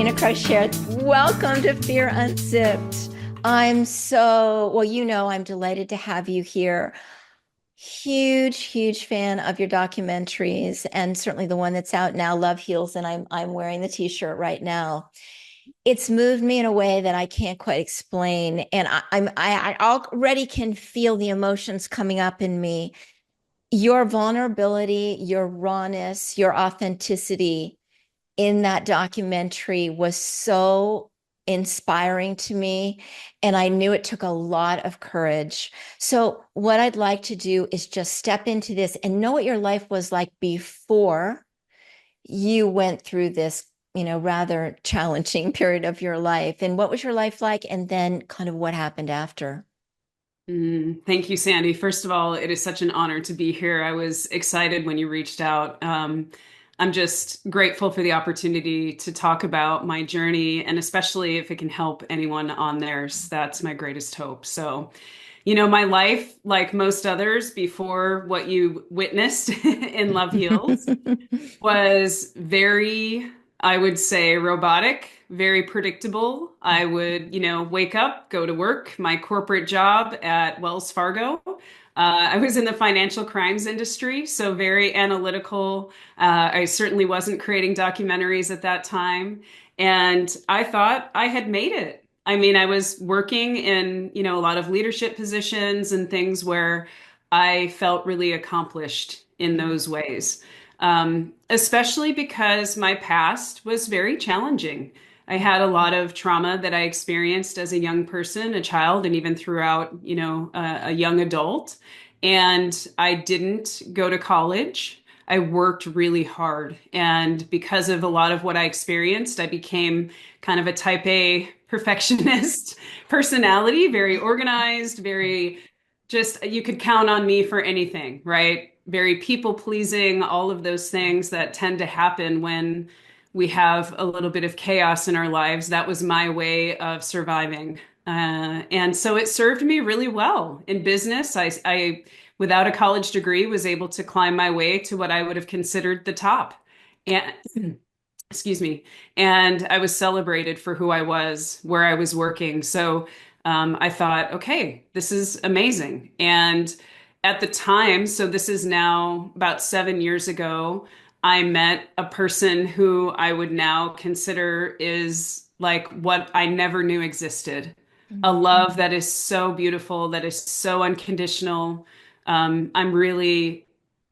Dana Croschere. Welcome to Fear Unzipped. I'm delighted to have you here. Huge fan of your documentaries, and certainly the one that's out now, Love Heals, and I'm wearing the t-shirt right now. It's moved me in a way that I can't quite explain, and I already can feel the emotions coming up in me. Your vulnerability, your rawness, your authenticity in that documentary was so inspiring to me. And I knew it took a lot of courage. So, what I'd like to do is just step into this and know what your life was like before you went through this, rather challenging period of your life. And what was your life like? And then kind of what happened after. Thank you, Sandy. First of all, it is such an honor to be here. I was excited when you reached out. I'm just grateful for the opportunity to talk about my journey, and especially if it can help anyone on theirs. That's my greatest hope. So, my life, like most others before what you witnessed in Love Heals, was very, I would say, robotic, very predictable. I would, wake up, go to work, my corporate job at Wells Fargo. I was in the financial crimes industry, so very analytical. I certainly wasn't creating documentaries at that time. And I thought I had made it. I mean, I was working in, a lot of leadership positions and things where I felt really accomplished in those ways, especially because my past was very challenging. I had a lot of trauma that I experienced as a young person, a child, and even throughout, a young adult. And I didn't go to college. I worked really hard. And because of a lot of what I experienced, I became kind of a type A perfectionist personality, very organized, very just you could count on me for anything, right? Very people pleasing, all of those things that tend to happen when we have a little bit of chaos in our lives. That was my way of surviving. And so it served me really well in business. Without a college degree, was able to climb my way to what I would have considered the top. And excuse me. And I was celebrated for who I was, where I was working. So I thought, okay, this is amazing. And at the time, so this is now about 7 years ago, I met a person who I would now consider is like what I never knew existed. A love that is so beautiful, that is so unconditional. I'm really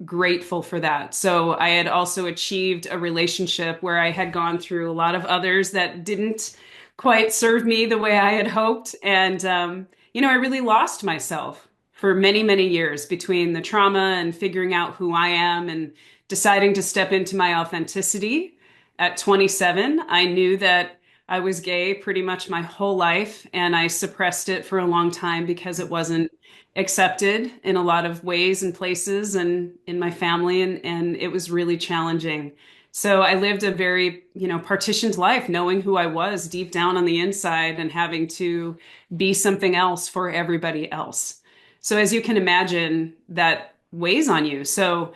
grateful for that. So I had also achieved a relationship where I had gone through a lot of others that didn't quite serve me the way I had hoped. And, I really lost myself for many years between the trauma and figuring out who I am and deciding to step into my authenticity. At 27, I knew that I was gay pretty much my whole life, and I suppressed it for a long time because it wasn't accepted in a lot of ways and places and in my family, and it was really challenging. So I lived a very, partitioned life, knowing who I was deep down on the inside and having to be something else for everybody else. So as you can imagine, that weighs on you. So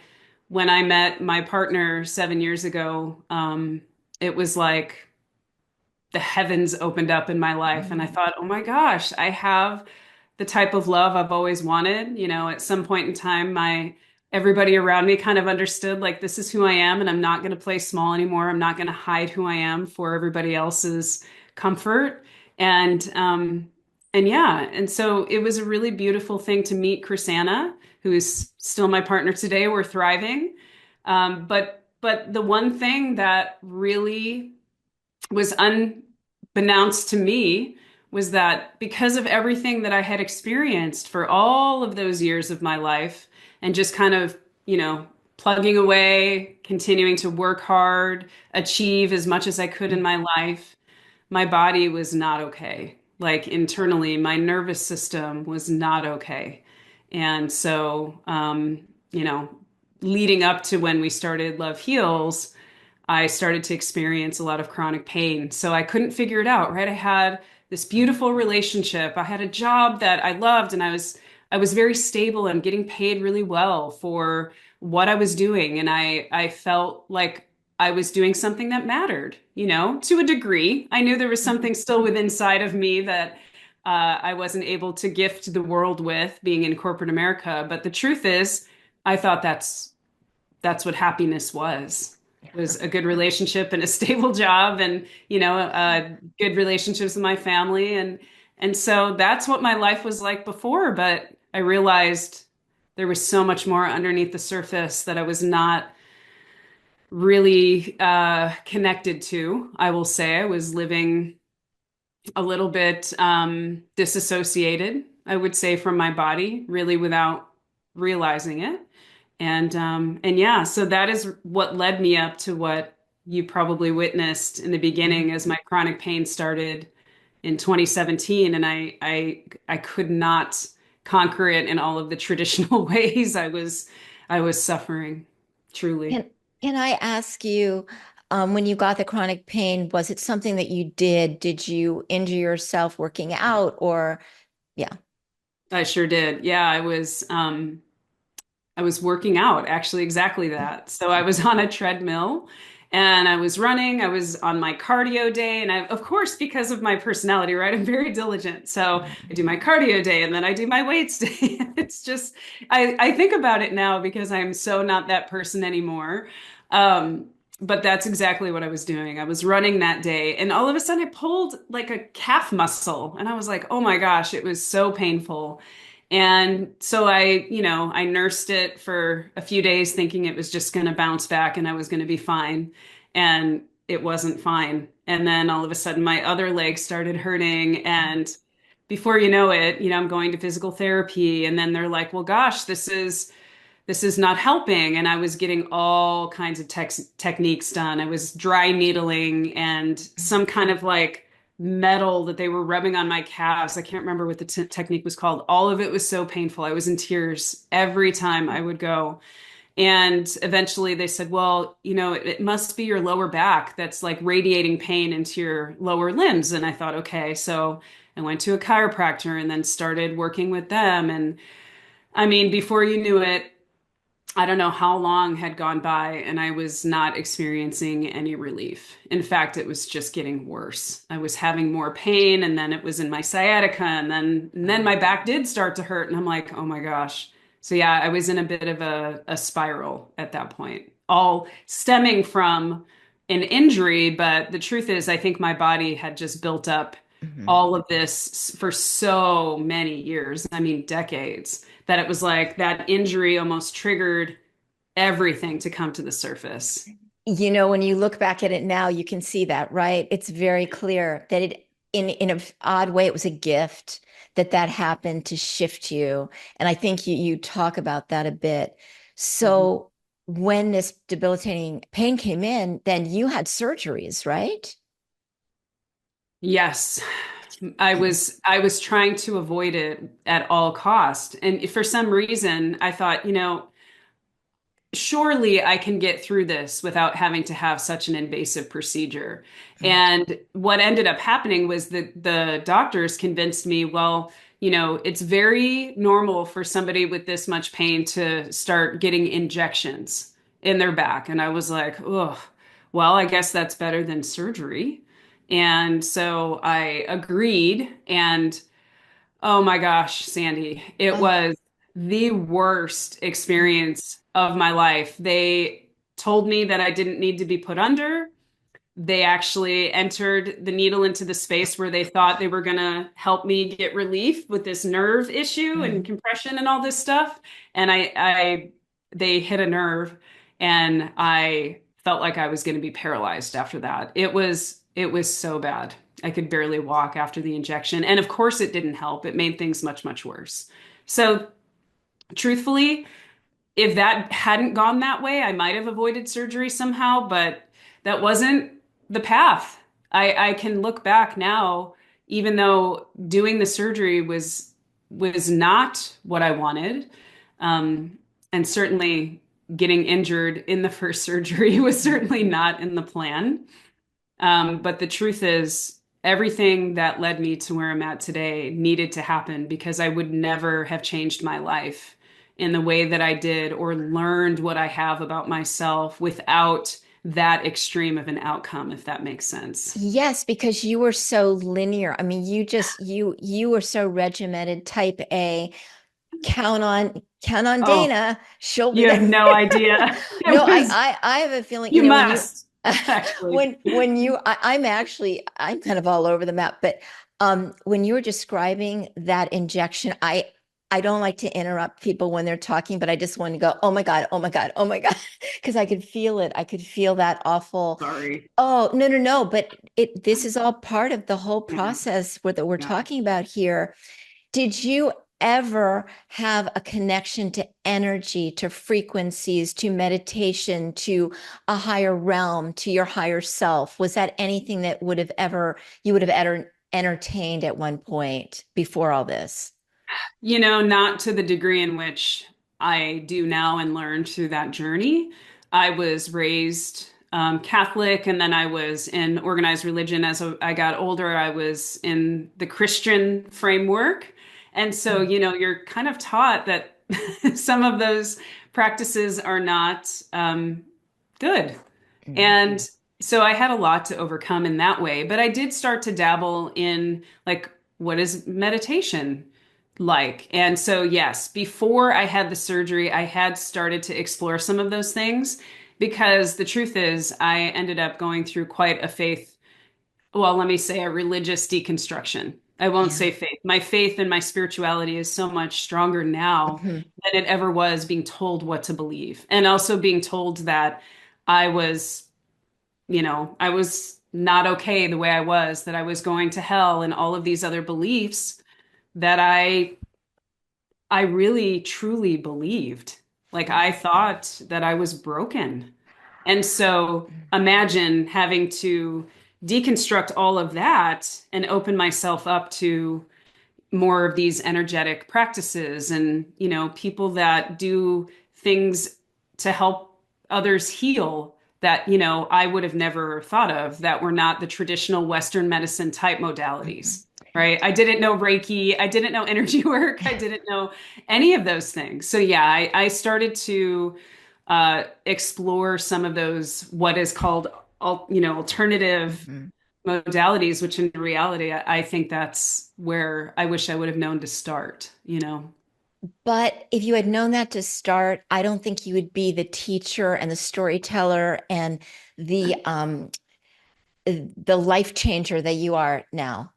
when I met my partner 7 years ago, it was like the heavens opened up in my life. And I thought, oh my gosh, I have the type of love I've always wanted. At some point in time, everybody around me kind of understood like this is who I am, and I'm not going to play small anymore. I'm not going to hide who I am for everybody else's comfort. And yeah, and so it was a really beautiful thing to meet Krisanna, who is still my partner today. We're thriving. But the one thing that really was unbeknownst to me was that because of everything that I had experienced for all of those years of my life and just kind of, plugging away, continuing to work hard, achieve as much as I could in my life, my body was not okay. Like internally, my nervous system was not okay. And so, leading up to when we started Love Heals, I started to experience a lot of chronic pain. So I couldn't figure it out, right? I had this beautiful relationship. I had a job that I loved, and I was very stable and getting paid really well for what I was doing. And I felt like I was doing something that mattered, to a degree. I knew there was something still within inside of me that I wasn't able to gift the world with being in corporate America. But the truth is, I thought that's what happiness was a good relationship and a stable job and good relationships with my family and so that's what my life was like before, but I realized there was so much more underneath the surface that I was not really connected to. I will say I was living a little bit disassociated, I would say, from my body, really without realizing it. And yeah, so that is what led me up to what you probably witnessed in the beginning as my chronic pain started in 2017, and I could not conquer it in all of the traditional ways. I was suffering, truly. Can I ask you, when you got the chronic pain, was it something that you did? Did you injure yourself working out or, yeah? I sure did. Yeah, I was working out, actually, exactly that. So I was on a treadmill and I was running. I was on my cardio day. And of course, because of my personality, right, I'm very diligent. So I do my cardio day and then I do my weights day. It's just, I think about it now because I'm so not that person anymore. Um, but that's exactly what I was doing. I was running that day and all of a sudden I pulled like a calf muscle and I was like, oh my gosh, it was so painful. And so I nursed it for a few days thinking it was just going to bounce back and I was going to be fine. And it wasn't fine. And then all of a sudden my other leg started hurting. And before you know it, I'm going to physical therapy. And then they're like, well, gosh, this is not helping. And I was getting all kinds of techniques done. I was dry needling and some kind of like metal that they were rubbing on my calves. I can't remember what the technique was called. All of it was so painful. I was in tears every time I would go. And eventually they said, well, it must be your lower back that's like radiating pain into your lower limbs. And I thought, okay. So I went to a chiropractor and then started working with them. And I mean, before you knew it, I don't know how long had gone by and I was not experiencing any relief. In fact, it was just getting worse. I was having more pain and then it was in my sciatica and then my back did start to hurt and I'm like, "Oh my gosh." So yeah, I was in a bit of a spiral at that point, all stemming from an injury, but the truth is I think my body had just built up Mhm. all of this for so many years, I mean decades, that it was like that injury almost triggered everything to come to the surface. When you look back at it now, you can see that, right? It's very clear that in an odd way, it was a gift that happened to shift you. And I think you talk about that a bit. Mhm. So when this debilitating pain came in, then you had surgeries, right? Yes. I was trying to avoid it at all cost. And for some reason, I thought, surely I can get through this without having to have such an invasive procedure. And what ended up happening was that the doctors convinced me, well, it's very normal for somebody with this much pain to start getting injections in their back. And I was like, oh, well, I guess that's better than surgery. And so I agreed. And oh my gosh, Sandy, it Oh, was the worst experience of my life. They told me that I didn't need to be put under. They actually entered the needle into the space where they thought they were going to help me get relief with this nerve issue and mhm. compression and all this stuff. And they hit a nerve and I felt like I was going to be paralyzed after that. It was so bad. I could barely walk after the injection. And of course it didn't help. It made things much, much worse. So truthfully, if that hadn't gone that way, I might have avoided surgery somehow, but that wasn't the path. I can look back now, even though doing the surgery was not what I wanted, um, and certainly getting injured in the first surgery was certainly not in the plan. But the truth is, everything that led me to where I'm at today needed to happen because I would never have changed my life in the way that I did or learned what I have about myself without that extreme of an outcome, if that makes sense. Yes, because you were so linear. I mean, you were so regimented, type A. Count on Oh, Dana. She'll be you have there. no idea. No, It was, I have a feeling, you when you must, actually. I'm kind of all over the map, but when you were describing that injection, I don't like to interrupt people when they're talking, but I just want to go, oh my God, oh my God, oh my God, because I could feel it. I could feel that awful. Sorry. Oh, no, no, no, but this is all part of the whole Yeah, process that we're yeah. talking about here. Did you ever have a connection to energy, to frequencies, to meditation, to a higher realm, to your higher self? Was that anything that you would have ever entertained at one point before all this? Not to the degree in which I do now and learned through that journey. I was raised Catholic, and then I was in organized religion. I got older, I was in the Christian framework. And so, you're kind of taught that some of those practices are not good. Mm. And so I had a lot to overcome in that way. But I did start to dabble in, like, what is meditation like? And so, yes, before I had the surgery, I had started to explore some of those things because the truth is, I ended up going through quite a well, let me say a religious deconstruction. I won't Yeah. say faith. My faith and my spirituality is so much stronger now Mhm. than it ever was being told what to believe. And also being told that I was, I was not okay the way I was, that I was going to hell, and all of these other beliefs that I really truly believed. Like, I thought that I was broken. And so imagine having to deconstruct all of that and open myself up to more of these energetic practices and, people that do things to help others heal that, I would have never thought of, that were not the traditional Western medicine type Mhm. modalities. Right. I didn't know Reiki. I didn't know energy work. I didn't know any of those things. So yeah, I started to explore some of those, what is called, alternative Mhm. modalities, which in reality, I think that's where I wish I would have known to start. But if you had known that to start, I don't think you would be the teacher and the storyteller and the life changer that you are now.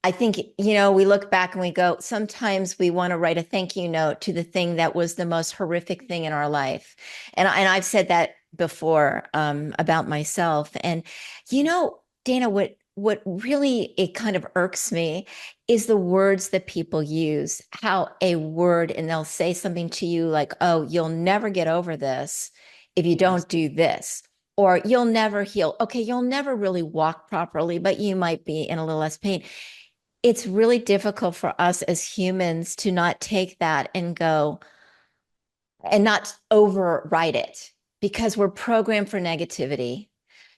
I think, we look back and we go, sometimes we want to write a thank you note to the thing that was the most horrific thing in our life. And I've said that before about myself. And, Dana, what really it kind of irks me is the words that people use, how a word, and they'll say something to you like, oh, you'll never get over this if you Yes. don't do this, or you'll never heal. Okay, you'll never really walk properly, but you might be in a little less pain. It's really difficult for us as humans to not take that and go and not override it because we're programmed for negativity.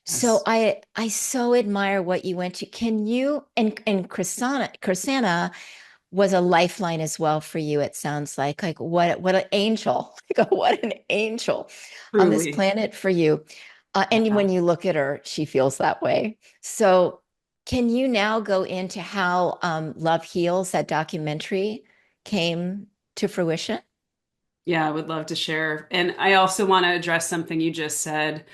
So Yes. I so admire what you went to. Can you and Krisanna was a lifeline as well for you, it sounds like what an angel. Like, what an angel on this Truly. planet for you. And Yeah. when you look at her, she feels that way. So can you now go into how Love Heals, that documentary, came to fruition? Yeah, I would love to share. And I also want to address something you just said.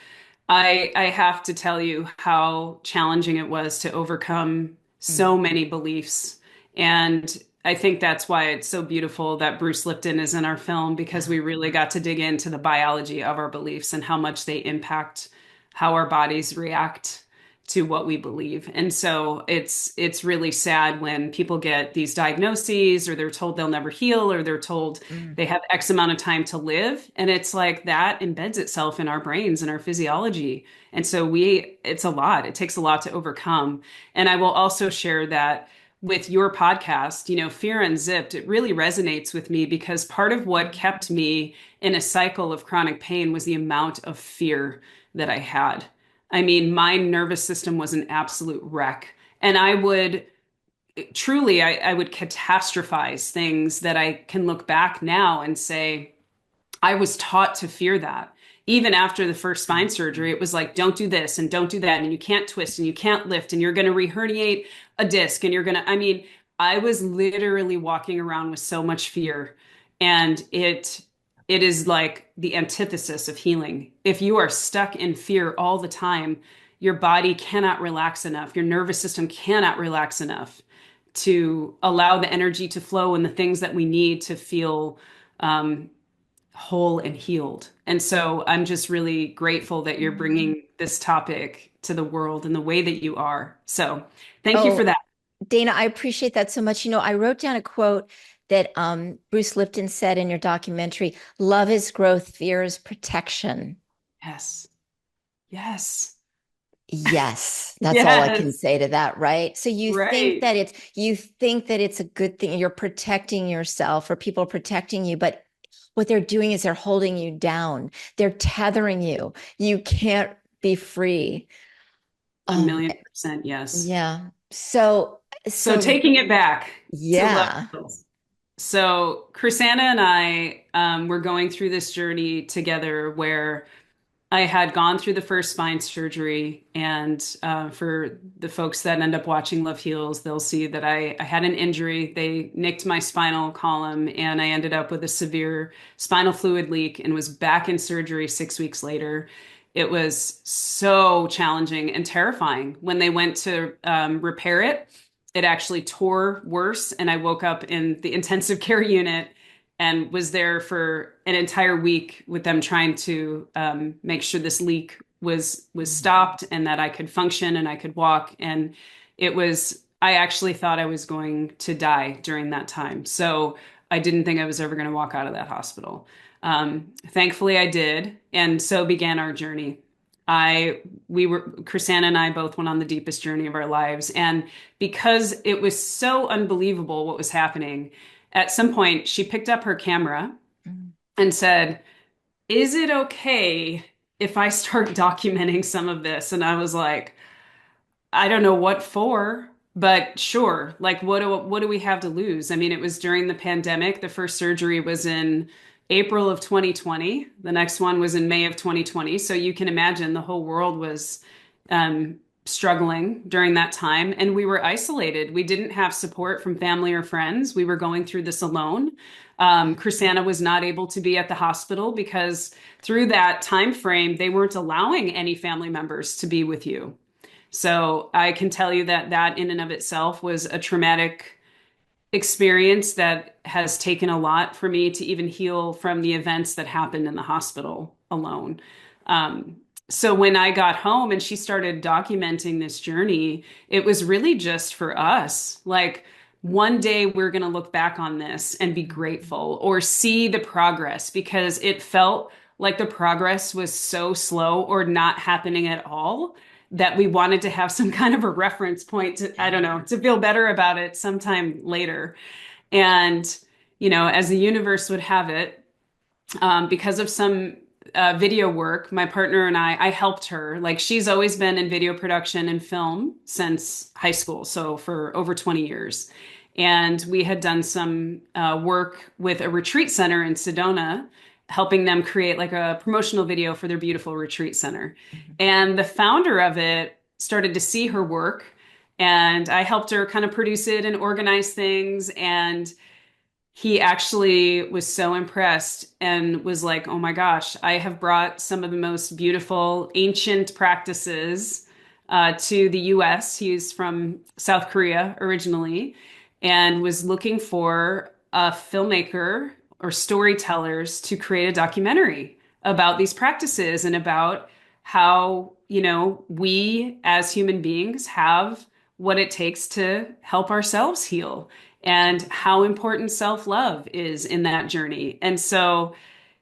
I have to tell you how challenging it was to overcome Mm. so many beliefs. And I think that's why it's so beautiful that Bruce Lipton is in our film, because Yeah. we really got to dig into the biology of our beliefs and how much they impact how our bodies react to what we believe. And so it's really sad when people get these diagnoses, or they're told they'll never heal, or they're told Mm. they have X amount of time to live. And it's like that embeds itself in our brains and our physiology. And so it's a lot. It takes a lot to overcome. And I will also share that with your podcast, Fear Unzipped, it really resonates with me because part of what kept me in a cycle of chronic pain was the amount of fear that I had. I mean, my nervous system was an absolute wreck. And I would truly, I would catastrophize things that I can look back now and say, I was taught to fear that. even after the first spine surgery, it was like, don't do this and don't do that. And you can't twist and you can't lift and you're going to reherniate a disc and you're going to, I mean, I was literally walking around with so much fear. And it is like the antithesis of healing. If you are stuck in fear all the time, your body cannot relax enough. Your nervous system cannot relax enough to allow the energy to flow and the things that we need to feel um, whole and healed. And so I'm just really grateful that you're bringing this topic to the world in the way that you are. So thank you for Oh, that. Dana, I appreciate that so much. I wrote down a quote that Bruce Lipton said in your documentary, love is growth, fear is protection. Yes. Yes. Yes, that's all I can Yes. say to that, right? So Right. you think that it's a good thing, you're protecting yourself or people are protecting you, but what they're doing is they're holding you down. They're tethering you. You can't be free. A Um, million percent yes. yeah. So So so taking it back to love yeah. heals. So Krisanna and I were going through this journey together where I had gone through the first spine surgery, and for the folks that end up watching Love Heals, they'll see that I had an injury. They nicked my spinal column, and I ended up with a severe spinal fluid leak and was back in surgery 6 weeks later. It was so challenging and terrifying. When they went to repair it, it actually tore worse, and I woke up in the intensive care unit and was there for an entire week with them trying to make sure this leak was stopped and that I could function and I could walk. And it was, I actually thought I was going to die during that time. So I didn't think I was ever going to walk out of that hospital. Thankfully, I did, and so began our journey. We were, Krisanna and I both went on the deepest journey of our lives, and because it was so unbelievable what was happening, at some point she picked up her camera and said, "Is it okay if I start documenting some of this?" And I was like, I don't know what for, but sure. Like, what do we have to lose? I mean, it was during the pandemic. The first surgery was in April of 2020. The next one was in May of 2020. So you can imagine the whole world was um, struggling during that time, and we were isolated. We didn't have support from family or friends. We were going through this alone. Krisanna was not able to be at the hospital because through that time frame, they weren't allowing any family members to be with you. So I can tell you that that in and of itself was a traumatic experience that has taken a lot for me to even heal from the events that happened in the hospital alone. Um, so when I got home and she started documenting this journey, it was really just for us. Like, one day we're going to look back on this and be grateful or see the progress, because it felt like the progress was so slow or not happening at all that we wanted to have some kind of a reference point to, I don't know, to feel better about it sometime later. And, as the universe would have it, because of some video work, my partner and I helped her. Like, she's always been in video production and film since high school, so for over 20 years. And we had done some work with a retreat center in Sedona, helping them create like a promotional video for their beautiful retreat center. And the founder of it started to see her work, and I helped her kind of produce it and organize things. And he actually was so impressed and was like, "Oh my gosh, I have brought some of the most beautiful ancient practices to the US." He's from South Korea originally and was looking for a filmmaker or storytellers to create a documentary about these practices and about how, we as human beings have what it takes to help ourselves heal and how important self-love is in that journey. And so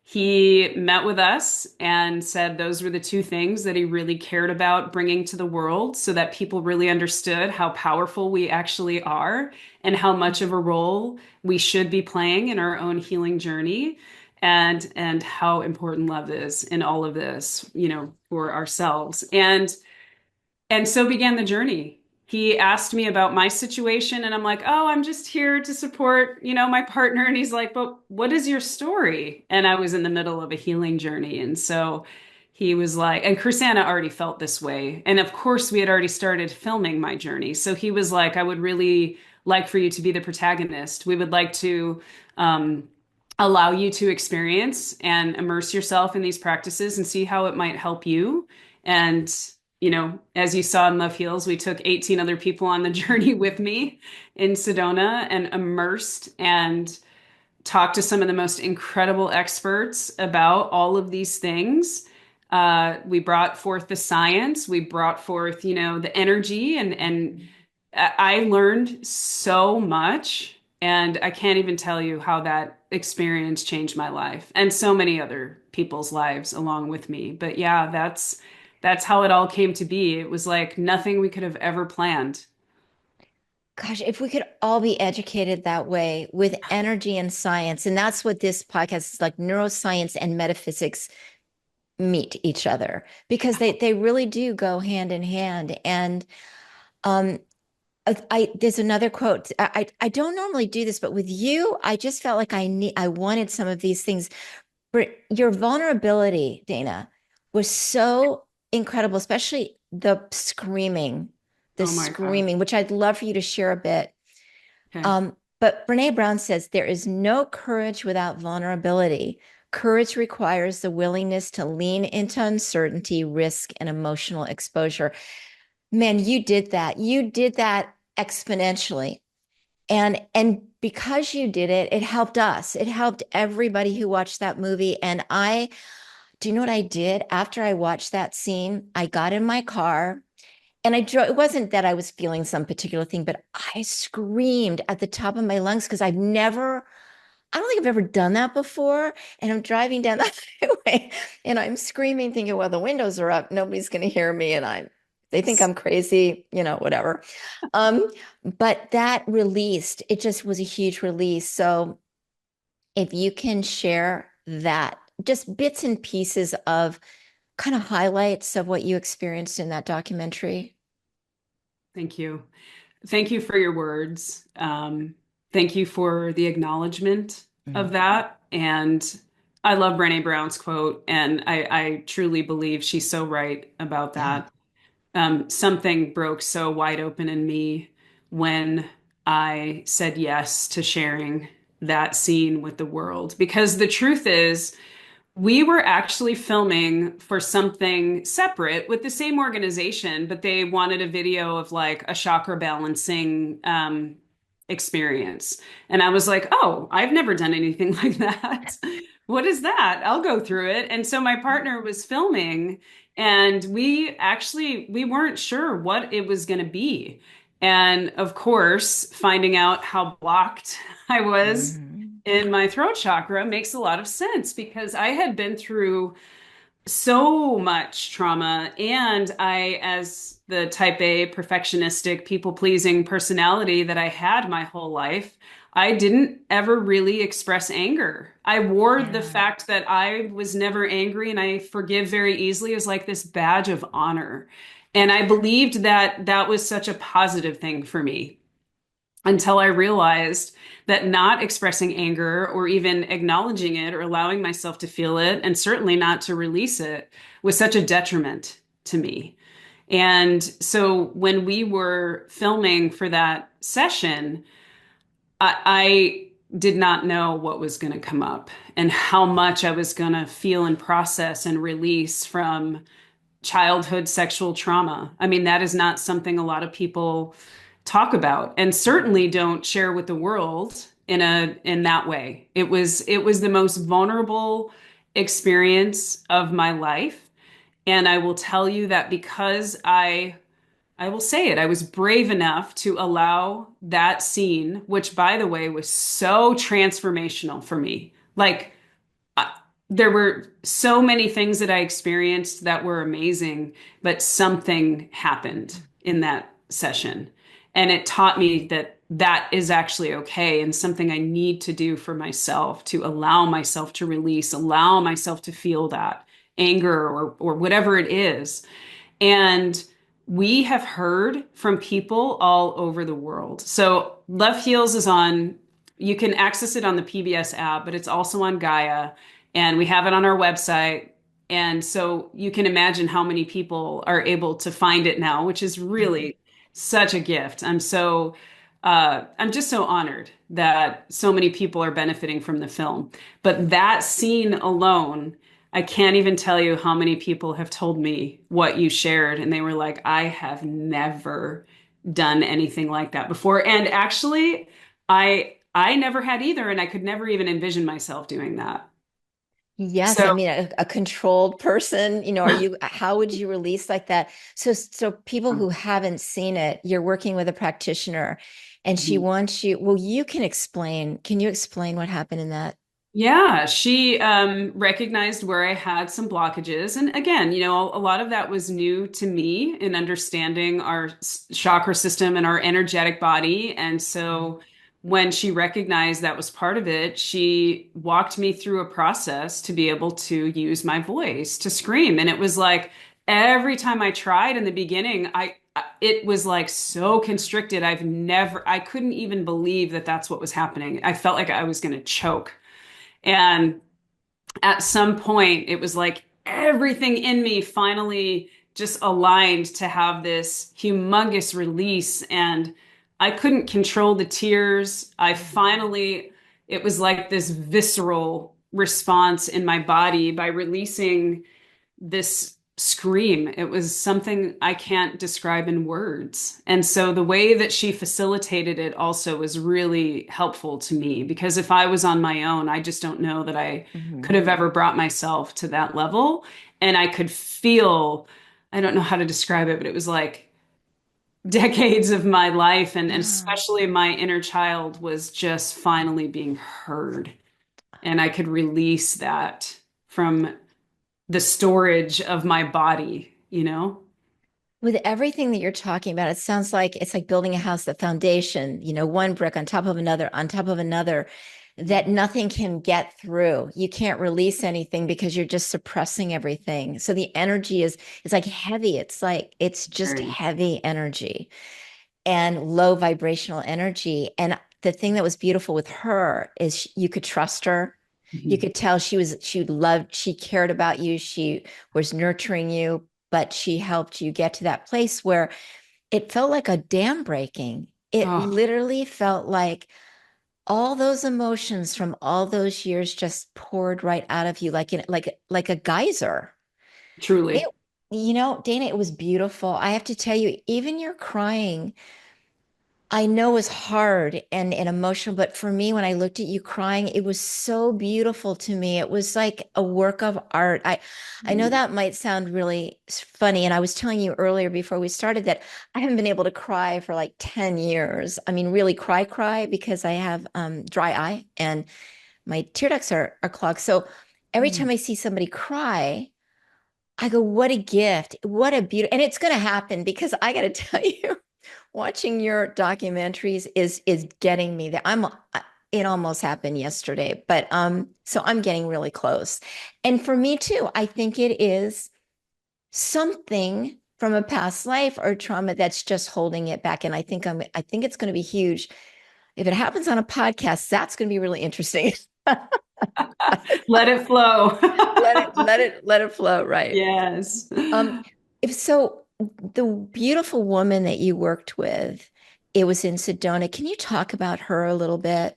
he met with us and said those were the two things that he really cared about bringing to the world, so that people really understood how powerful we actually are and how much of a role we should be playing in our own healing journey, and how important love is in all of this, for ourselves. And so began the journey. he asked me about my situation, and I'm like, oh, I'm just here to support, my partner. And he's like, but what is your story? And I was in the middle of a healing journey. And so he was like, and Krisanna already felt this way. And of course, we had already started filming my journey. So he was like, I would really like for you to be the protagonist. We would like to allow you to experience and immerse yourself in these practices and see how it might help you. And as you saw in Love Heals, we took 18 other people on the journey with me in Sedona and immersed and talked to some of the most incredible experts about all of these things. We brought forth the science, we brought forth, the energy, and I learned so much. And I can't even tell you how that experience changed my life and so many other people's lives along with me. But yeah, that's how it all came to be. It was like nothing we could have ever planned. Gosh, if we could all be educated that way with energy and science, and that's what this podcast is like, neuroscience and metaphysics meet each other because they really do go hand in hand. And um there's another quote. I don't normally do this, but with you, I just felt like I wanted some of these things. Your vulnerability, Dana, was so incredible, especially the Oh my God. screaming, which I'd love for you to share a bit. Okay. But Brene Brown says there is no courage without vulnerability. Courage requires the willingness to lean into uncertainty, risk, and emotional exposure. Man, you did that. You did that exponentially. And because you did it, it helped us. It helped everybody who watched that movie. And do you know what I did after I watched that scene? I got in my car and I drove. It wasn't that I was feeling some particular thing, but I screamed at the top of my lungs because I don't think I've ever done that before. And I'm driving down the highway and I'm screaming, thinking, well, the windows are up. Nobody's going to hear me. They think I'm crazy, whatever. Um, but that released, it just was a huge release. So if you can share that, just bits and pieces of kind of highlights of what you experienced in that documentary. Thank you. Thank you for your words. Thank you for the acknowledgement of Mm. that. And I love Brené Brown's quote, and I truly believe she's so right about Yeah. that. Something broke so wide open in me when I said yes to sharing that scene with the world. Because the truth is, we were actually filming for something separate with the same organization, but they wanted a video of like a chakra balancing experience. And I was like, oh, I've never done anything like that. What is that? I'll go through it. And so my partner was filming, and we weren't sure what it was going to be. And of course, finding out how blocked I was Mhm. in my throat chakra makes a lot of sense because I had been through so much trauma. And as the type A perfectionistic, people pleasing personality that I had my whole life, I didn't ever really express anger. I wore the Yeah. fact that I was never angry and I forgive very easily as like this badge of honor. And I believed that that was such a positive thing for me until I realized that not expressing anger or even acknowledging it or allowing myself to feel it, and certainly not to release it, was such a detriment to me. And so when we were filming for that session, I did not know what was going to come up and how much I was going to feel and process and release from childhood sexual trauma. I mean, that is not something a lot of people talk about and certainly don't share with the world in that way. It was the most vulnerable experience of my life. And I will tell you that because I will say it, I was brave enough to allow that scene, which by the way was so transformational for me. Like I, there were so many things that I experienced that were amazing, but something happened in that session. And it taught me that that is actually okay and something I need to do for myself to allow myself to release, allow myself to feel that anger or whatever it is. And we have heard from people all over the world. So Love Heals is on, you can access it on the PBS app, but it's also on Gaia, and we have it on our website. And so you can imagine how many people are able to find it now, which is Mhm. really such a gift. I'm just so honored that so many people are benefiting from the film. But that scene alone, I can't even tell you how many people have told me what you shared, and they were like, I have never done anything like that before. And actually, I never had either, and I could never even envision myself doing that. Yes, I So, mean a controlled person, are you how would you release like that? So people who haven't seen it, you're working with a practitioner and she wants you, well, you can explain. Can you explain what happened in that? yeah, she recognized where I had some blockages. And again, a lot of that was new to me in understanding our chakra system and our energetic body. And so when she recognized that was part of it, she walked me through a process to be able to use my voice to scream. And it was like every time I tried in the beginning, it was like so constricted. I couldn't even believe that that's what was happening. I felt like I was going to choke. And at some point, it was like everything in me finally just aligned to have this humongous release. And I couldn't control the tears. It was like this visceral response in my body by releasing this scream. It was something I can't describe in words. And so the way that she facilitated it also was really helpful to me because if I was on my own, I just don't know that I could Mhm. have ever brought myself to that level. And I could feel, I don't know how to describe it, but it was like decades of my life and Yeah. especially my inner child was just finally being heard. And I could release that from the storage of my body, you know? With everything that you're talking about, it sounds like it's like building a house, the foundation, one brick on top of another, that nothing can get through. You can't release anything because you're just suppressing everything. So the energy is like heavy. It's just Very. heavy energy and low vibrational energy. And the thing that was beautiful with her is you could trust her. You Mhm. could tell she loved, she cared about you, she was nurturing you, but she helped you get to that place where it felt like a dam breaking. It Oh, literally felt like all those emotions from all those years just poured right out of you like a geyser. It, truly. Dana, it was beautiful. I have to tell you, even your crying I know is hard and emotional, but for me, when I looked at you crying, it was so beautiful to me. It was like a work of art. I know that might sound really funny. And I was telling you earlier before we started that I haven't been able to cry for like 10 years. I mean, really cry because I have dry eye and my tear ducts are clogged. So every time Mm. I see somebody cry, I go, what a gift. What a beauty. And it's going to happen because I got to tell you, watching your documentaries is getting me there. It almost happened yesterday, but so I'm getting really close. And for me too, I think it is something from a past life or trauma that's just holding it back. And I think it's going to be huge. If it happens on a podcast, that's going to be really interesting. Let it flow. Let it flow, right? Yes. Um, if so, the beautiful woman that you worked with, it was in Sedona. Can you talk about her a little bit?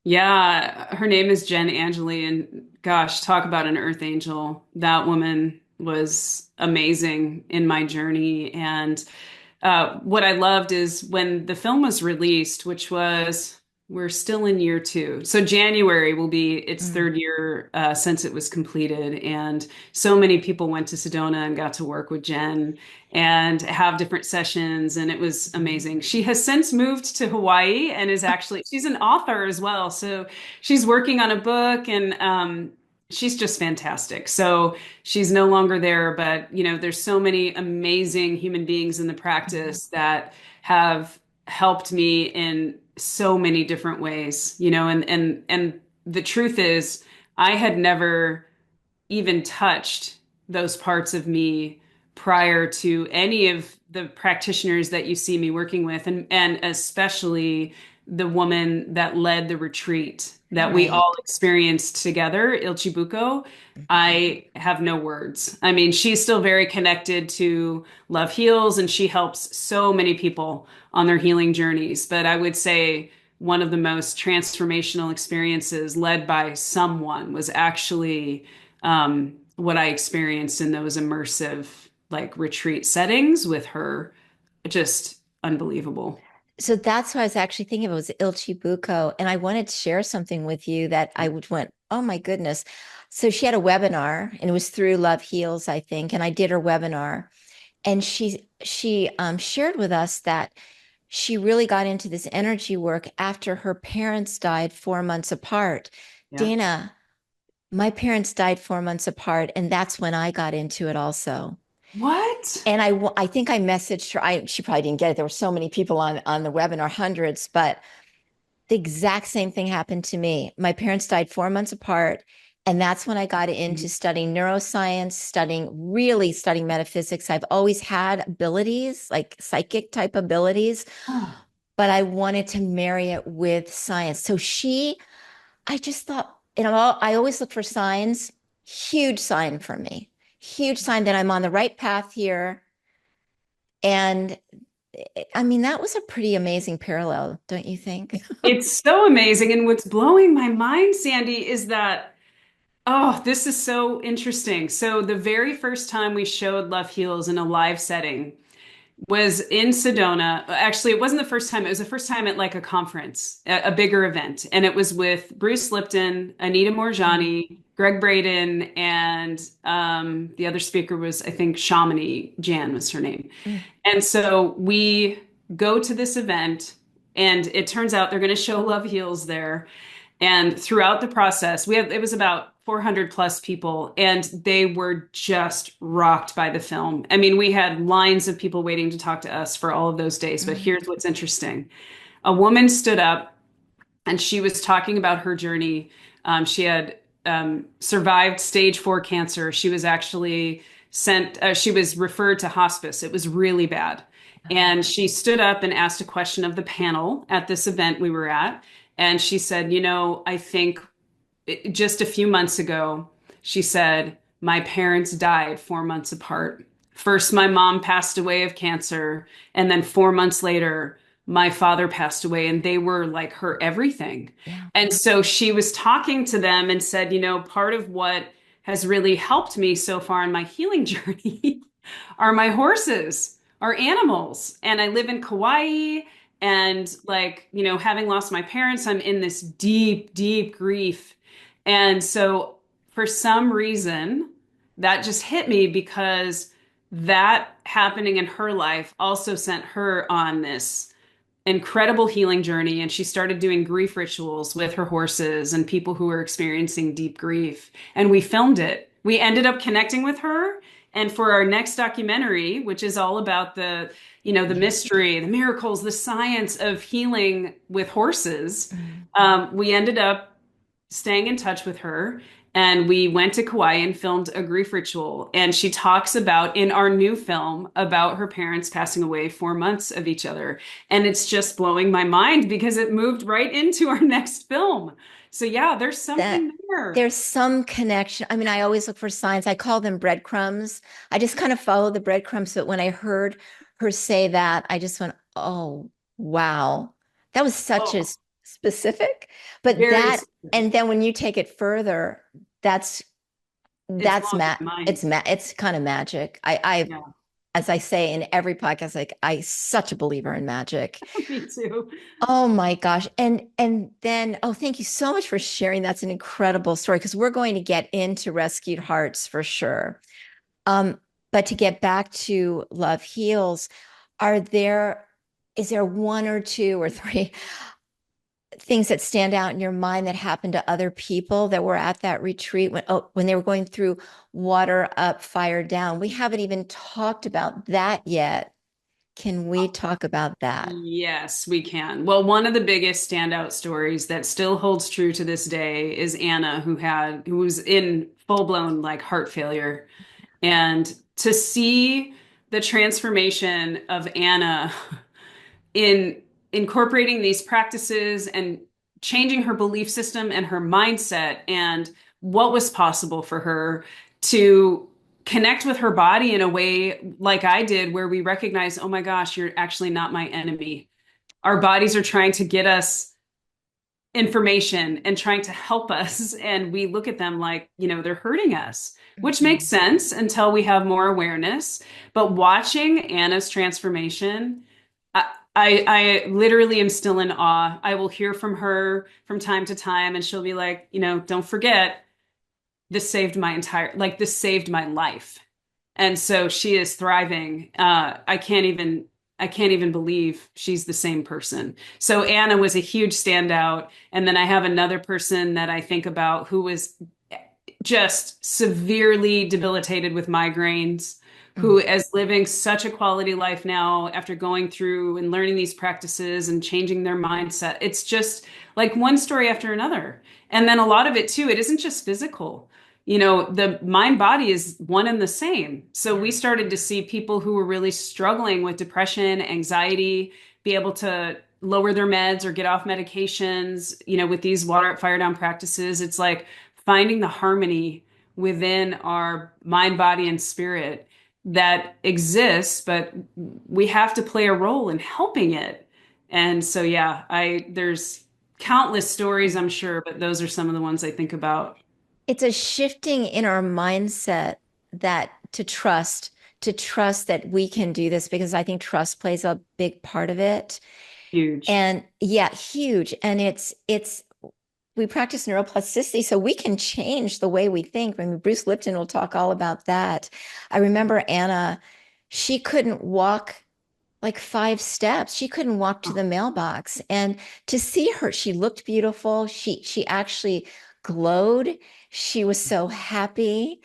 Yeah, her name is Jen Angelie, and gosh, talk about an earth angel. That woman was amazing in my journey. And what I loved is when the film was released, we're still in year two. So January will be its Mm. third year since it was completed. And so many people went to Sedona and got to work with Jen and have different sessions. And it was Mhm. amazing. She has since moved to Hawaii and she's an author as well. So she's working on a book and she's just fantastic. So she's no longer there, but there's so many amazing human beings in the Mhm. practice that have helped me in so many different ways, and the truth is I had never even touched those parts of me prior to any of the practitioners that you see me working with, and especially the woman that led the retreat that we Right. all experienced together, Ilchibuko. I have no words. I mean, she's still very connected to Love Heals, and she helps so many people on their healing journeys. But I would say one of the most transformational experiences led by someone was actually what I experienced in those immersive, like, retreat settings with her. Just unbelievable. So that's what I was actually thinking of was Ilchibuko. And I wanted to share something with you that I would went, oh my goodness. So she had a webinar and it was through Love Heals, I think. And I did her webinar. And she shared with us that she really got into this energy work after her parents died 4 months apart. Yeah. Dana, my parents died 4 months apart, and that's when I got into it also. What? And I think I messaged her. She probably didn't get it. There were so many people on the webinar, hundreds, but the exact same thing happened to me. My parents died 4 months apart, and that's when I got into studying neuroscience, really studying metaphysics. I've always had abilities, like psychic type abilities, Oh, but I wanted to marry it with science. I just thought, I always look for signs. Huge sign for me. Huge sign that I'm on the right path here. And I mean, that was a pretty amazing parallel, don't you think? it's so amazing. And what's blowing my mind, Sandy, is that, oh, this is so interesting. So the very first time we showed Love Heals in a live setting was in Sedona. Actually, it wasn't the first time. It was the first time at, like, a conference, a bigger event. And it was with Bruce Lipton, Anita Morjani, Greg Braden, and the other speaker was, I think, Shamini Jan was her name. Mm. And so we go to this event, and it turns out they're going to show Love Heals there. And throughout the process, it was about 400 plus people, and they were just rocked by the film. I mean, we had lines of people waiting to talk to us for all of those days. But Mm. here's what's interesting. A woman stood up and she was talking about her journey. She had survived stage 4 cancer. She was actually she was referred to hospice. It was really bad. And she stood up and asked a question of the panel at this event we were at. And she said, I think just a few months ago, she said, my parents died 4 months apart. First, my mom passed away of cancer, and then 4 months later, my father passed away, and they were like her everything. Yeah. And so she was talking to them and said, part of what has really helped me so far in my healing journey are my horses, are animals. And I live in Kauai. And, like, having lost my parents, I'm in this deep, deep grief. And so for some reason, that just hit me because that happening in her life also sent her on this incredible healing journey. And she started doing grief rituals with her horses and people who were experiencing deep grief. And we filmed it. We ended up connecting with her. And for our next documentary, which is all about the mystery, the miracles, the science of healing with horses, Mm. we ended up staying in touch with her, and we went to Kauai and filmed a grief ritual. And she talks about, in our new film, about her parents passing away 4 months of each other. And it's just blowing my mind because it moved right into our next film. So yeah, there's That something there. there's some connection. I mean, I always look for signs. I call them breadcrumbs. I just kind of follow the breadcrumbs. But when I heard her say that, I just went, oh, wow. That was such a Oh, specific. But very that, specific. and then when you take it further, that's It's that's blowing ma my mind. it's kind of magic. I Yeah, as I say in every podcast, like I such a believer in magic. me too. Oh my gosh. And then thank you so much for sharing. That's an incredible story because we're going to get into Rescued Hearts for sure. Um, but to get back to Love Heals, are there is there one or two or three things that stand out in your mind that happened to other people that were at that retreat when they were going through water up, fire down? We haven't even talked about that yet. Can we talk about that? Yes, we can. Well, one of the biggest standout stories that still holds true to this day is Anna, who was in full-blown, like, heart failure. And to see the transformation of Anna in incorporating these practices and changing her belief system and her mindset and what was possible for her to connect with her body in a way like I did, where we recognize, oh my gosh, you're actually not my enemy. Our bodies are trying to get us information and trying to help us. And we look at them like, they're hurting us, which makes Mhm. sense until we have more awareness. But watching Anna's transformation, I literally am still in awe. I will hear from her from time to time, and she'll be like, don't forget, this saved my life. And so she is thriving. I can't even believe she's the same person. So Anna was a huge standout. And then I have another person that I think about who was just severely debilitated with migraines, who Mm. is living such a quality life now after going through and learning these practices and changing their mindset. It's just like one story after another. And then a lot of it too, it isn't just physical. The mind body is one and the same. So we Yeah. started to see people who were really struggling with depression, anxiety, be able to lower their meds or get off medications, with these water up, fire down practices. It's like finding the harmony within our mind, body, and spirit that exists, but we have to play a role in helping it. And so, yeah, there's countless stories, I'm sure, but those are some of the ones I think about. It's a shifting in our mindset that to trust that we can do this, because I think trust plays a big part of it. Huge. And yeah, huge. And it's we practice neuroplasticity so we can change the way we think. I mean, Bruce Lipton will talk all about that. I remember Anna, she couldn't walk like 5 steps. She couldn't walk to Oh, the mailbox. And to see her, she looked beautiful. She actually glowed. She was so happy.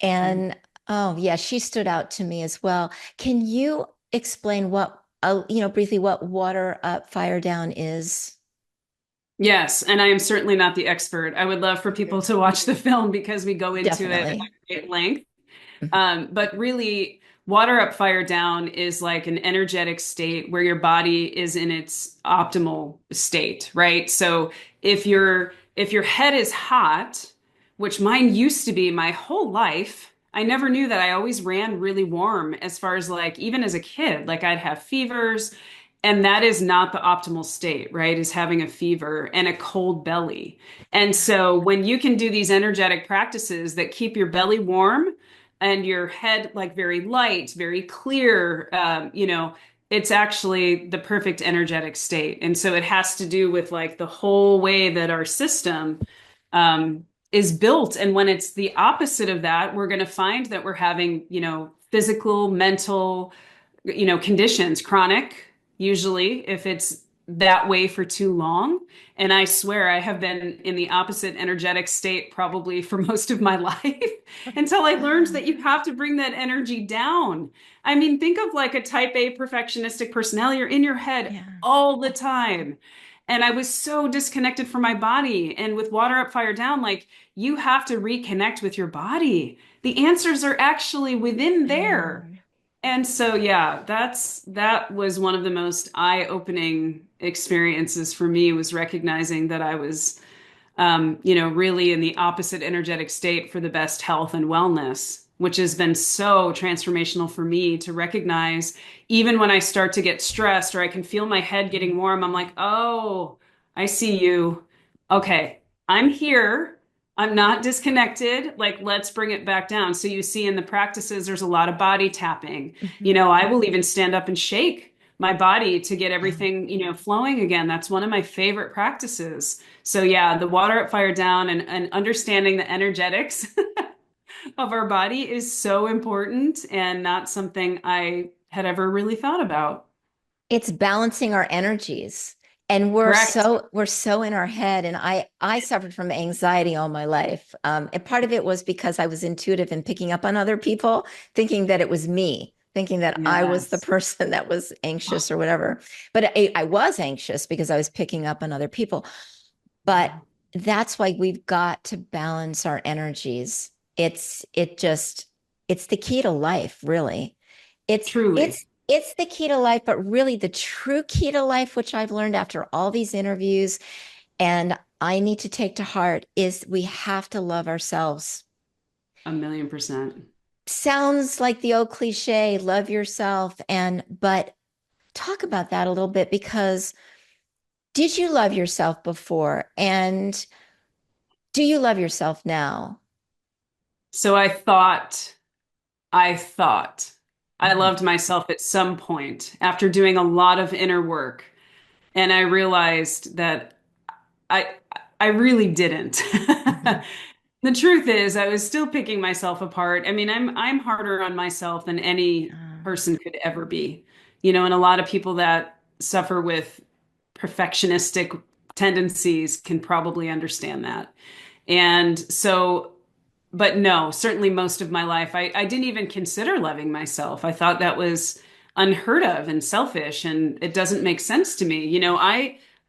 right. And oh yeah, she stood out to me as well. Can you explain briefly what water up, fire down is? Yes, and I am certainly not the expert. I would love for people to watch the film because we go into it at Definitely. great length. But really, water up, fire down is like an energetic state where your body is in its optimal state, right? So if your head is hot, which mine used to be my whole life, I never knew that. I always ran really warm as far as like even as a kid, like I'd have fevers, and that is not the optimal state, right? Is having a fever and a cold belly. And so when you can do these energetic practices that keep your belly warm and your head like very light, very clear, it's actually the perfect energetic state. And so it has to do with like the whole way that our system is built. And when it's the opposite of that, we're going to find that we're having, physical, mental, conditions, chronic, usually, if it's that way for too long. And I swear I have been in the opposite energetic state probably for most of my life until I learned that you have to bring that energy down. I mean, think of like a type A perfectionistic personality. You're in your head Yeah. all the time. And I was so disconnected from my body. And with water up, fire down, like you have to reconnect with your body. The answers are actually within I there. know. And so, yeah, that was one of the most eye-opening experiences for me was recognizing that I was, really in the opposite energetic state for the best health and wellness, which has been so transformational for me to recognize even when I start to get stressed or I can feel my head getting warm, I'm like, oh, I see you. Okay, I'm here. I'm not disconnected. Like, let's bring it back down. So you see in the practices, there's a lot of body tapping. Mhm. I will even stand up and shake my body to get Yeah. everything, flowing again. That's one of my favorite practices. So yeah, the water up, fire down, and understanding the energetics of our body is so important and not something I had ever really thought about. It's balancing our energies. And Correct. we're so in our head. And I suffered from anxiety all my life. And part of it was because I was intuitive in picking up on other people, thinking that it was me, thinking that I was the Yes. person that was anxious or whatever. But I was anxious because I was picking up on other people. But that's why we've got to balance our energies. It just It's the key to life, really. It's Truly. it's the key to life, but really the true key to life, which I've learned after all these interviews and I need to take to heart, is we have to love ourselves. 1,000,000%. Sounds like the old cliche, love yourself, and but talk about that a little bit because did you love yourself before? And do you love yourself now? So I thought I Mhm. loved myself at some point after doing a lot of inner work. And I realized that I I really didn't. Mhm. The truth is, I was still picking myself apart. I mean, I'm harder on myself than any person could ever be. And a lot of people that suffer with perfectionistic tendencies can probably understand that. And so, but no, certainly most of my life, I didn't even consider loving myself. I thought that was unheard of and selfish, and it doesn't make sense to me.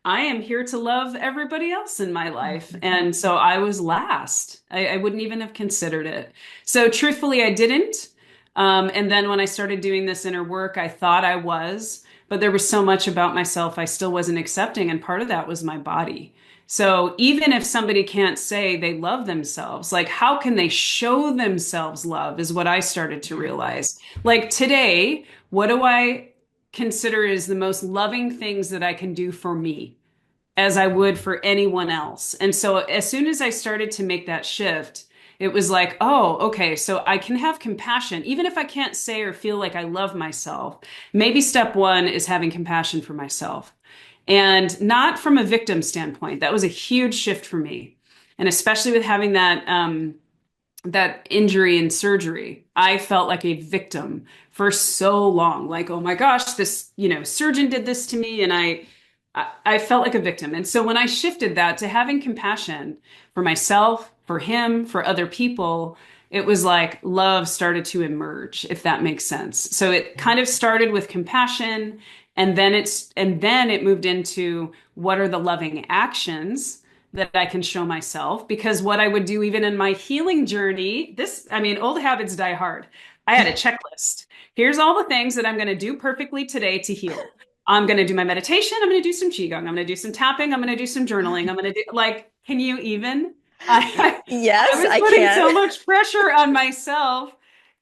I am here to love everybody else in my life. Mhm. And so I was last. I wouldn't even have considered it. So truthfully, I didn't. And then when I started doing this inner work, I thought I was, but there was so much about myself I still wasn't accepting. And part of that was my body. So even if somebody can't say they love themselves, like how can they show themselves love is what I started to Yeah. realize. Like today, what do I consider is the most loving things that I can do for me as I would for anyone else? And so as soon as I started to make that shift, it was like, oh, okay, so I can have compassion, even if I can't say or feel like I love myself. Maybe step one is having compassion for myself. And not from a victim standpoint. That was a huge shift for me. And especially with having that injury and surgery, I felt like a victim for so long. Like, oh my gosh, this, surgeon did this to me, and I felt like a victim. And so when I shifted that to having compassion for myself, for him, for other people, it was like love started to emerge, if that makes sense. So it kind of started with compassion, and then it moved into what are the loving actions that I can show myself. Because what I would do even in my healing journey, I mean, old habits die hard. I had a checklist. Here's all the things that I'm going to do perfectly today to heal. I'm going to do my meditation. I'm going to do some qigong. I'm going to do some tapping. I'm going to do some journaling. I'm going to do like, can you even? I Yes, was I putting can. so much pressure on myself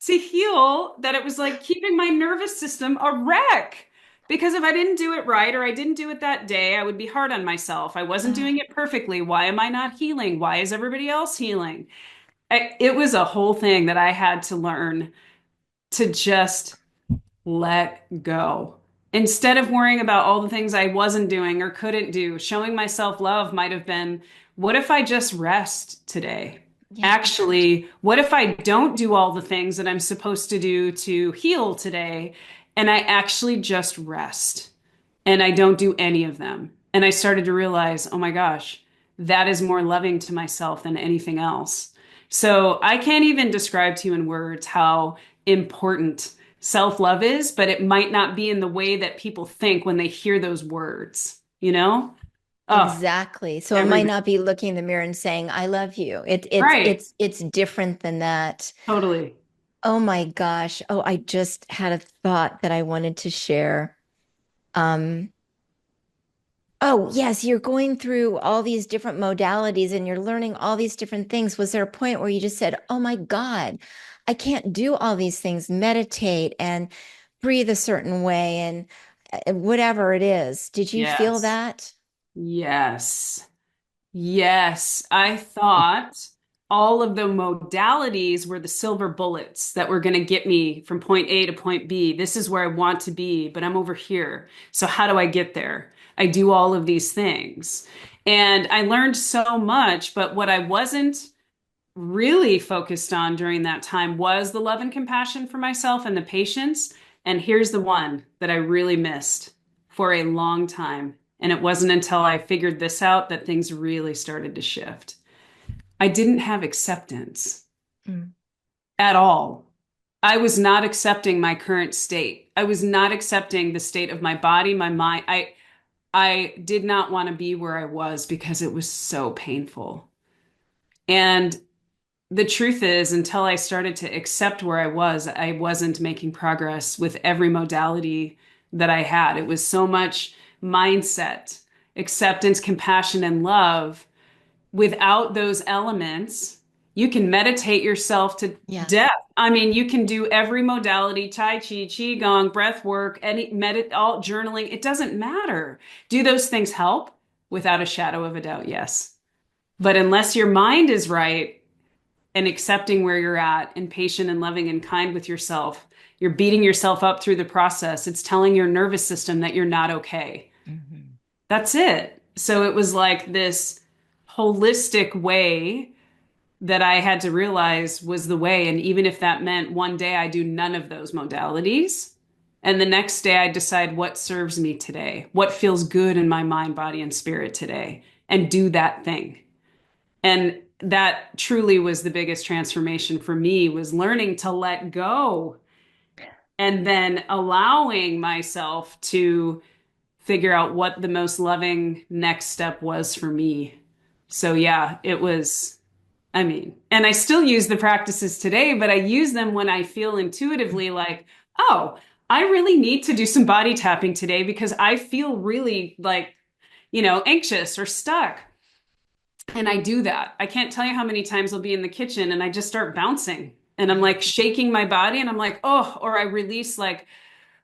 to heal that it was like keeping my nervous system a wreck. Because if I didn't do it right or I didn't do it that day, I would be hard on myself. I wasn't doing it perfectly. Why am I not healing? Why is everybody else healing? It was a whole thing that I had to learn to just let go. Instead of worrying about all the things I wasn't doing or couldn't do, showing myself love might have been, what if I just rest today? Yeah. Actually, what if I don't do all the things that I'm supposed to do to heal today and I actually just rest and I don't do any of them? And I started to realize, oh my gosh, that is more loving to myself than anything else. So I can't even describe to you in words how important self-love is, but it might not be in the way that people think when they hear those words, you know? Oh, Exactly. So it every might not be looking in the mirror and saying, I love you. right. It's different than that. Totally. Oh my gosh. Oh, I just had a thought that I wanted to share. Um, oh, yes, you're going through all these different modalities and you're learning all these different things. Was there a point where you just said, oh my God, I can't do all these things, meditate and breathe a certain way and whatever it is. Did you feel Yes. that? Yes. Yes, I thought all of the modalities were the silver bullets that were going to get me from point A to point B. This is where I want to be, but I'm over here. So how do I get there? I do all of these things. And I learned so much, but what I wasn't really focused on during that time was the love and compassion for myself and the patience. And here's the one that I really missed for a long time. And it wasn't until I figured this out that things really started to shift. I didn't have acceptance Mm. at all. I was not accepting my current state. I was not accepting the state of my body, my mind. I did not want to be where I was because it was so painful. And the truth is, until I started to accept where I wasn't making progress with every modality that I had. It was so much mindset, acceptance, compassion, and love. Without those elements, you can meditate yourself to Yeah. death. I mean, you can do every modality, Tai Chi, Qigong, breath work, all journaling. It doesn't matter. Do those things help? Without a shadow of a doubt, yes. But unless your mind is right and accepting where you're at and patient and loving and kind with yourself, you're beating yourself up through the process. It's telling your nervous system that you're not okay. Mhm. That's it. So it was like this holistic way that I had to realize was the way. And even if that meant one day I do none of those modalities, and the next day I decide what serves me today, what feels good in my mind, body, and spirit today, and do that thing. And that truly was the biggest transformation for me was learning to let go and then allowing myself to figure out what the most loving next step was for me. So yeah, it was, I mean, and I still use the practices today, but I use them when I feel intuitively like, oh, I really need to do some body tapping today because I feel really like, anxious or stuck. And I do that. I can't tell you how many times I'll be in the kitchen and I just start bouncing and I'm like shaking my body and I'm like, oh, or I release like,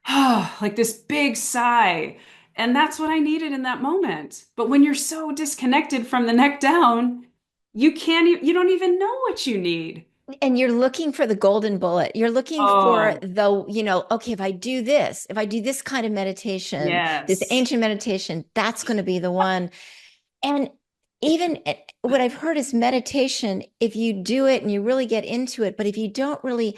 oh, like this big sigh. And that's what I needed in that moment. But when you're so disconnected from the neck down, you don't even know what you need. And you're looking for the golden bullet. You're looking for Oh, okay, if I do this kind of meditation, this yes. ancient meditation, that's going to be the one. And even what I've heard is meditation, if you do it and you really get into it, but if you don't really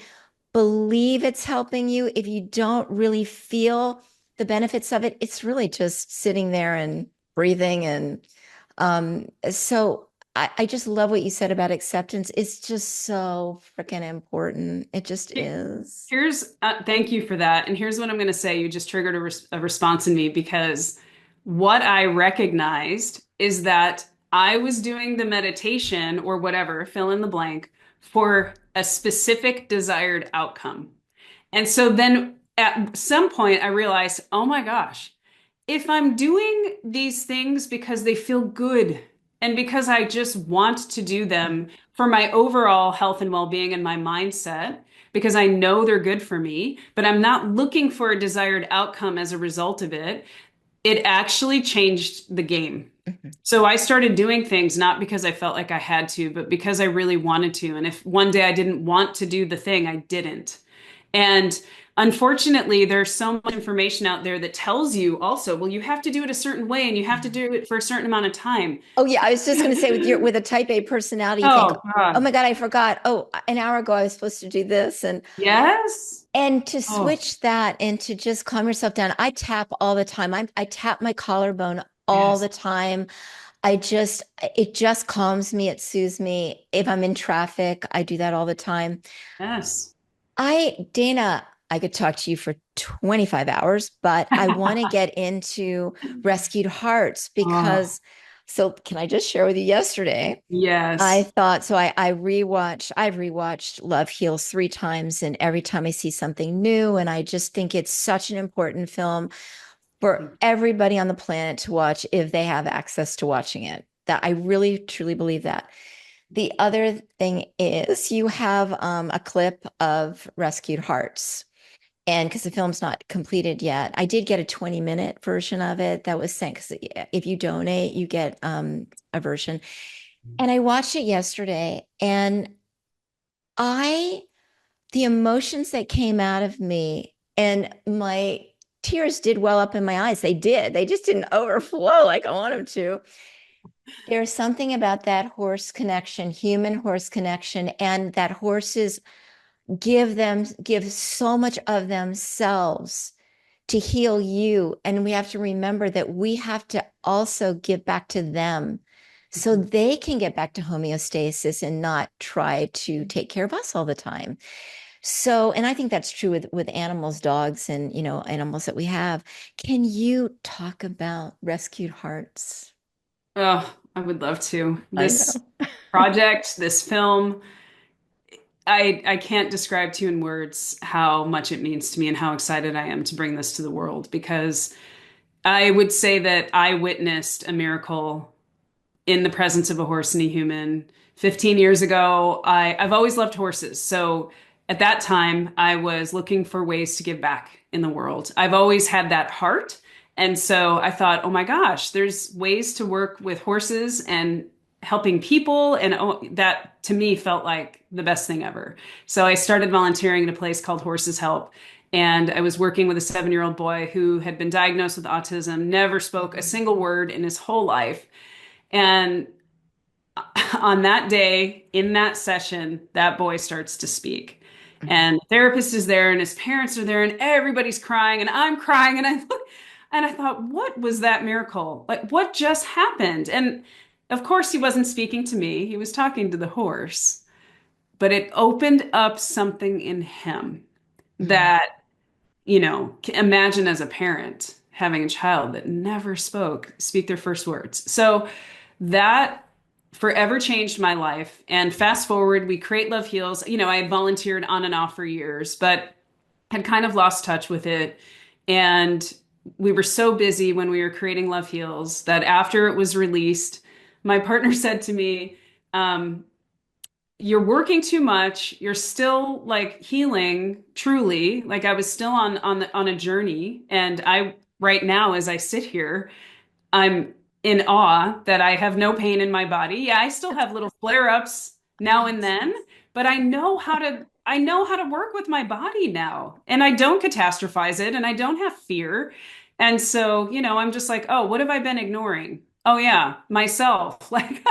believe it's helping you, if you don't really feel the benefits of it, it's really just sitting there and breathing. And so I just love what you said about acceptance. It's just so freaking important. It just is. Thank you for that. And here's what I'm going to say. You just triggered a response in me because what I recognized is that I was doing the meditation or whatever, fill in the blank, for a specific desired outcome. And so then at some point, I realized, oh my gosh, if I'm doing these things because they feel good and because I just want to do them for my overall health and well-being and my mindset, because I know they're good for me, but I'm not looking for a desired outcome as a result of it, it actually changed the game. Mhm. So I started doing things not because I felt like I had to, but because I really wanted to. And if one day I didn't want to do the thing, I didn't. And unfortunately, there's so much information out there that tells you also, well, you have to do it a certain way and you have to do it for a certain amount of time. Oh yeah, I was just going to say with a type A personality, you think, Oh, oh my God. God, I forgot. Oh, an hour ago I was supposed to do this, Yes. and to Oh, switch that and to just calm yourself down. I tap all the time. I tap my collarbone all yes. the time. It just calms me. It soothes me. If I'm in traffic, I do that all the time. Yes. Dana, I could talk to you for 25 hours, but I want to get into rescued hearts Oh, because, so can I just share with you yesterday? I yes. thought so. I've rewatched Love Heals 3 times, and every time I see something new, and I just think it's such an important film for everybody on the planet to watch if they have access to watching it. That I really truly believe that. The other thing is you have a clip of Rescued Hearts. And because the film's not completed yet, I did get a 20-minute version of it that was sent because if you donate, you get a version. And I watched it yesterday and I, the emotions that came out of me and my tears did well up in my eyes. They did. They just didn't overflow like I want them to. There's something about that horse connection, human horse connection, and that horses give so much of themselves to heal you. And we have to remember that we have to also give back to them so they can get back to homeostasis and not try to take care of us all the time. So, and I think that's true with animals, dogs, and animals that we have. Can you talk about rescued hearts? Oh, I would love to. I This know. project, this film, I can't describe to you in words how much it means to me and how excited I am to bring this to the world, because I would say that I witnessed a miracle in the presence of a horse and a human 15 years ago. I've always loved horses. So at that time, I was looking for ways to give back in the world. I've always had that heart. And so I thought, oh my gosh, there's ways to work with horses and helping people. And oh, that to me felt like the best thing ever. So I started volunteering at a place called Horses Help. And I was working with a 7-year-old boy who had been diagnosed with autism, never spoke a single word in his whole life. And on that day, in that session, that boy starts to speak. And the therapist is there and his parents are there and everybody's crying and I'm crying. And I look and I thought, what was that miracle? Like, what just happened? And of course, he wasn't speaking to me. He was talking to the horse, but it opened up something in him that, imagine as a parent having a child that never speak their first words. So that forever changed my life. And fast forward, we create Love Heals. I had volunteered on and off for years, but had kind of lost touch with it. And we were so busy when we were creating Love Heals that after it was released, my partner said to me, you're working too much. You're still like healing truly. Like I was still on a journey. And right now, as I sit here, I'm in awe that I have no pain in my body. Yeah, I still have little flare-ups now and then, but I know how to work with my body now. And I don't catastrophize it and I don't have fear. And so, I'm just like, oh, what have I been ignoring? Oh yeah, myself. Like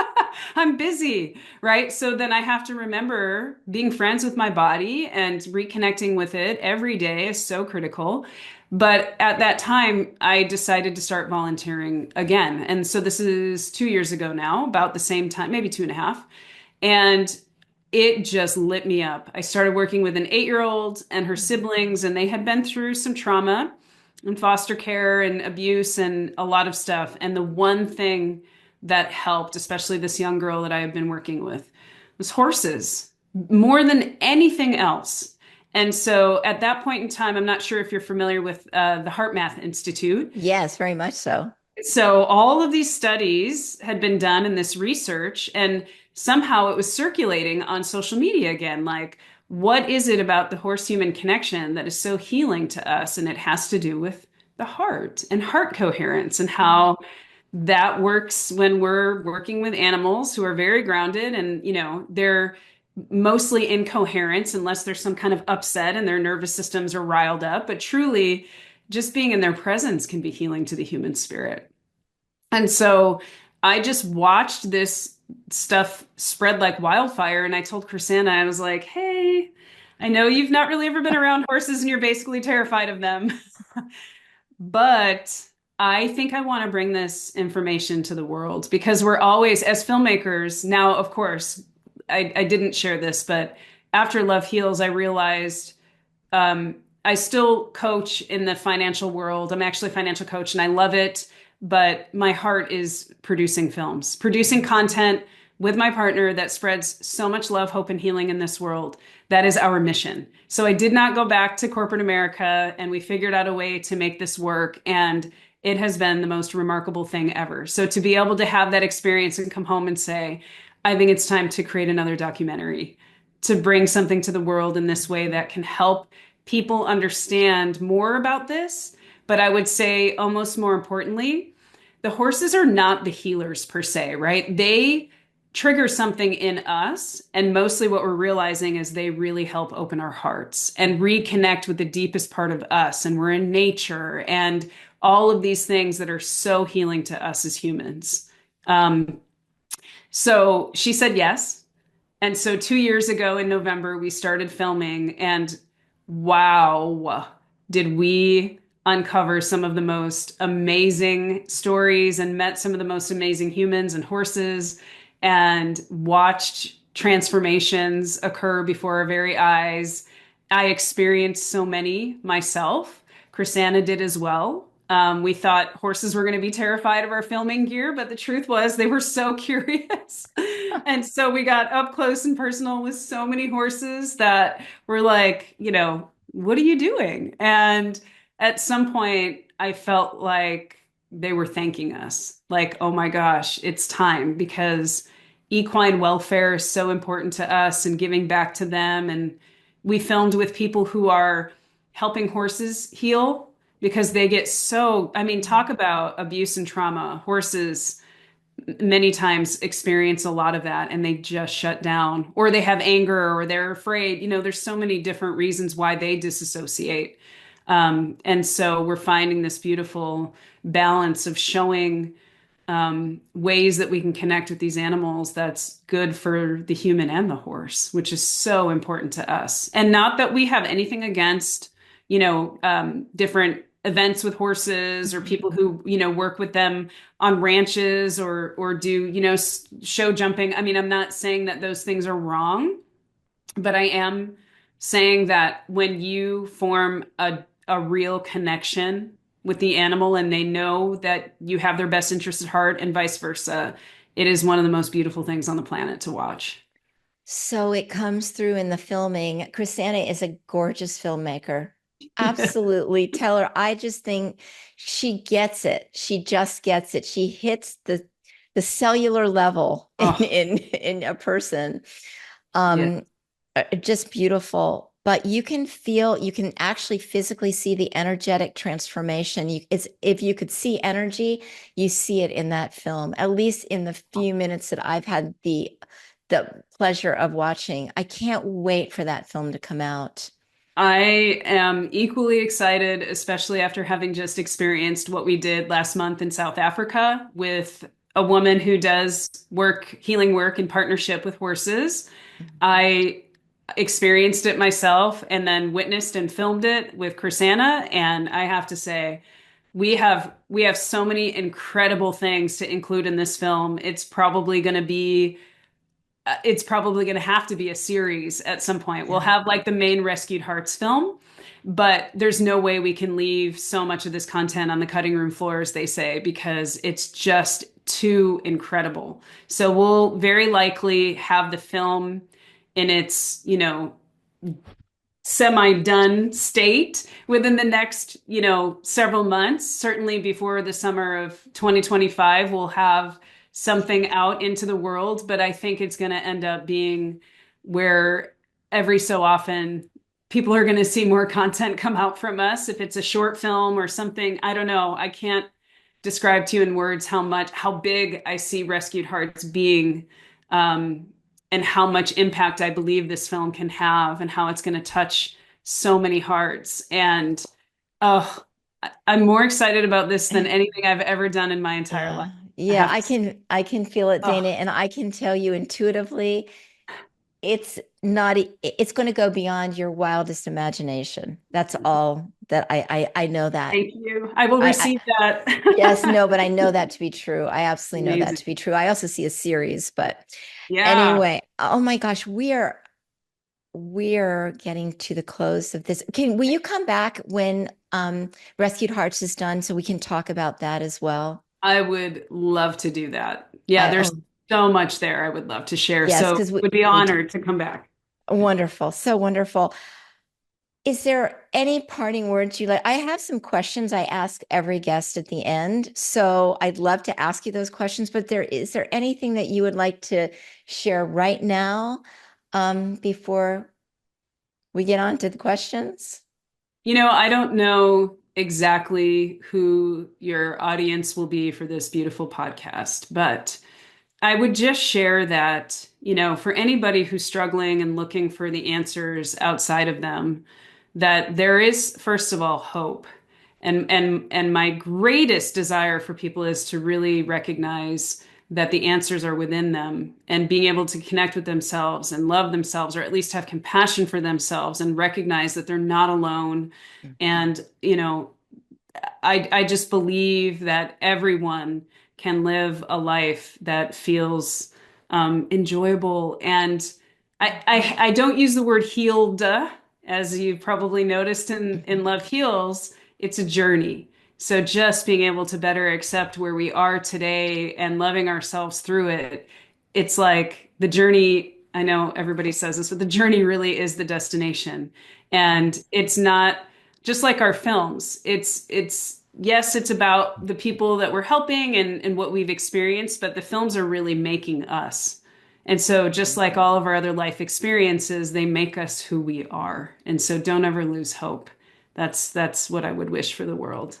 I'm busy, right? So then I have to remember being friends with my body and reconnecting with it every day is so critical. But at that time, I decided to start volunteering again. And so this is 2 years ago now, about the same time, maybe 2.5. And it just lit me up. I started working with an 8-year-old and her siblings, and they had been through some trauma and foster care and abuse and a lot of stuff. And the one thing that helped, especially this young girl that I have been working with, was horses more than anything else. And so at that point in time, I'm not sure if you're familiar with the Heart Math Institute. Yes, very much so. So all of these studies had been done in this research, and somehow it was circulating on social media again. Like, what is it about the horse-human connection that is so healing to us? And it has to do with the heart and heart coherence and how that works when we're working with animals who are very grounded and, they're mostly in coherence unless there's some kind of upset and their nervous systems are riled up. But truly, just being in their presence can be healing to the human spirit. And so I just watched this stuff spread like wildfire. And I told Krisanna, I was like, hey, I know you've not really ever been around horses and you're basically terrified of them. But I think I want to bring this information to the world because we're always, as filmmakers, now, of course, I didn't share this, but after Love Heals, I realized I still coach in the financial world. I'm actually a financial coach and I love it. But my heart is producing films, producing content with my partner that spreads so much love, hope, and healing in this world. That is our mission. So I did not go back to corporate America, and we figured out a way to make this work. And it has been the most remarkable thing ever. So to be able to have that experience and come home and say, I think it's time to create another documentary, to bring something to the world in this way that can help people understand more about this. But I would say almost more importantly, the horses are not the healers per se, right? They trigger something in us. And mostly what we're realizing is they really help open our hearts and reconnect with the deepest part of us. And we're in nature and all of these things that are so healing to us as humans. So she said yes. And so 2 years ago in November, we started filming, and wow, did we uncover some of the most amazing stories and met some of the most amazing humans and horses and watched transformations occur before our very eyes. I experienced so many myself. Krisanna did as well. We thought horses were going to be terrified of our filming gear, but the truth was they were so curious. And so we got up close and personal with so many horses that were like, what are you doing? And at some point, I felt like they were thanking us, like, oh my gosh, it's time because equine welfare is so important to us and giving back to them. And we filmed with people who are helping horses heal because they get so, I mean, talk about abuse and trauma. Horses many times experience a lot of that and they just shut down or they have anger or they're afraid. There's so many different reasons why they disassociate. And so we're finding this beautiful balance of showing ways that we can connect with these animals that's good for the human and the horse, which is so important to us. And not that we have anything against, different events with horses or people who, work with them on ranches or do, show jumping. I mean, I'm not saying that those things are wrong, but I am saying that when you form a real connection with the animal and they know that you have their best interest at heart and vice versa, it is one of the most beautiful things on the planet to watch. So it comes through in the filming. Krisanna is a gorgeous filmmaker. Absolutely. Tell her, I just think she gets it. She just gets it. She hits the cellular level Oh, in a person. yeah. Um, just beautiful. But you can feel, you can actually physically see the energetic transformation. If you could see energy, you see it in that film, at least in the few minutes that I've had the pleasure of watching. I can't wait for that film to come out. I am equally excited, especially after having just experienced what we did last month in South Africa with a woman who does healing work in partnership with horses. I experienced it myself and then witnessed and filmed it with Krisanna. And I have to say, we have so many incredible things to include in this film. It's probably going to have to be a series at some point. We'll Yeah. have like the main Rescued Hearts film, but there's no way we can leave so much of this content on the cutting room floor, as they say, because it's just too incredible. So we'll very likely have the film in its, semi-done state within the next, several months. Certainly before the summer of 2025, we'll have something out into the world, but I think it's going to end up being where every so often people are going to see more content come out from us. If it's a short film or something, I don't know. I can't describe to you in words how big I see Rescued Hearts being. Um, and how much impact I believe this film can have and how it's going to touch so many hearts. And oh, I'm more excited about this than anything I've ever done in my entire life. Yeah. I Yeah, have to say. I can feel it, Oh, Dana, and I can tell you intuitively it's going to go beyond your wildest imagination. That's all that I know that. thank you. I will I receive that. yes, no, but I know that to be true. I absolutely know that Amazing. to be true. I also see a series, but Yeah, anyway, oh my gosh, we're getting to the close of this. Will you come back when Rescued Hearts is done so we can talk about that as well? I would love to do that. Yeah, I there's oh so much there I would love to share. yes, So because would be we do. honored to come back. Wonderful, so wonderful. Is there any parting words you like? I have some questions I ask every guest at the end, so I'd love to ask you those questions. But is there anything that you would like to share right now, before we get on to the questions? I don't know exactly who your audience will be for this beautiful podcast, but I would just share that, for anybody who's struggling and looking for the answers outside of them, that there is, first of all, hope. And my greatest desire for people is to really recognize that the answers are within them and being able to connect with themselves and love themselves, or at least have compassion for themselves and recognize that they're not alone. And, I just believe that everyone can live a life that feels enjoyable. And I don't use the word healed, as you probably noticed in Love Heals. It's a journey. So just being able to better accept where we are today and loving ourselves through it, it's like the journey. I know everybody says this, but the journey really is the destination. And it's not just like our films. It's yes, it's about the people that we're helping and what we've experienced, but the films are really making us. And so just like all of our other life experiences, they make us who we are. And so don't ever lose hope. That's what I would wish for the world.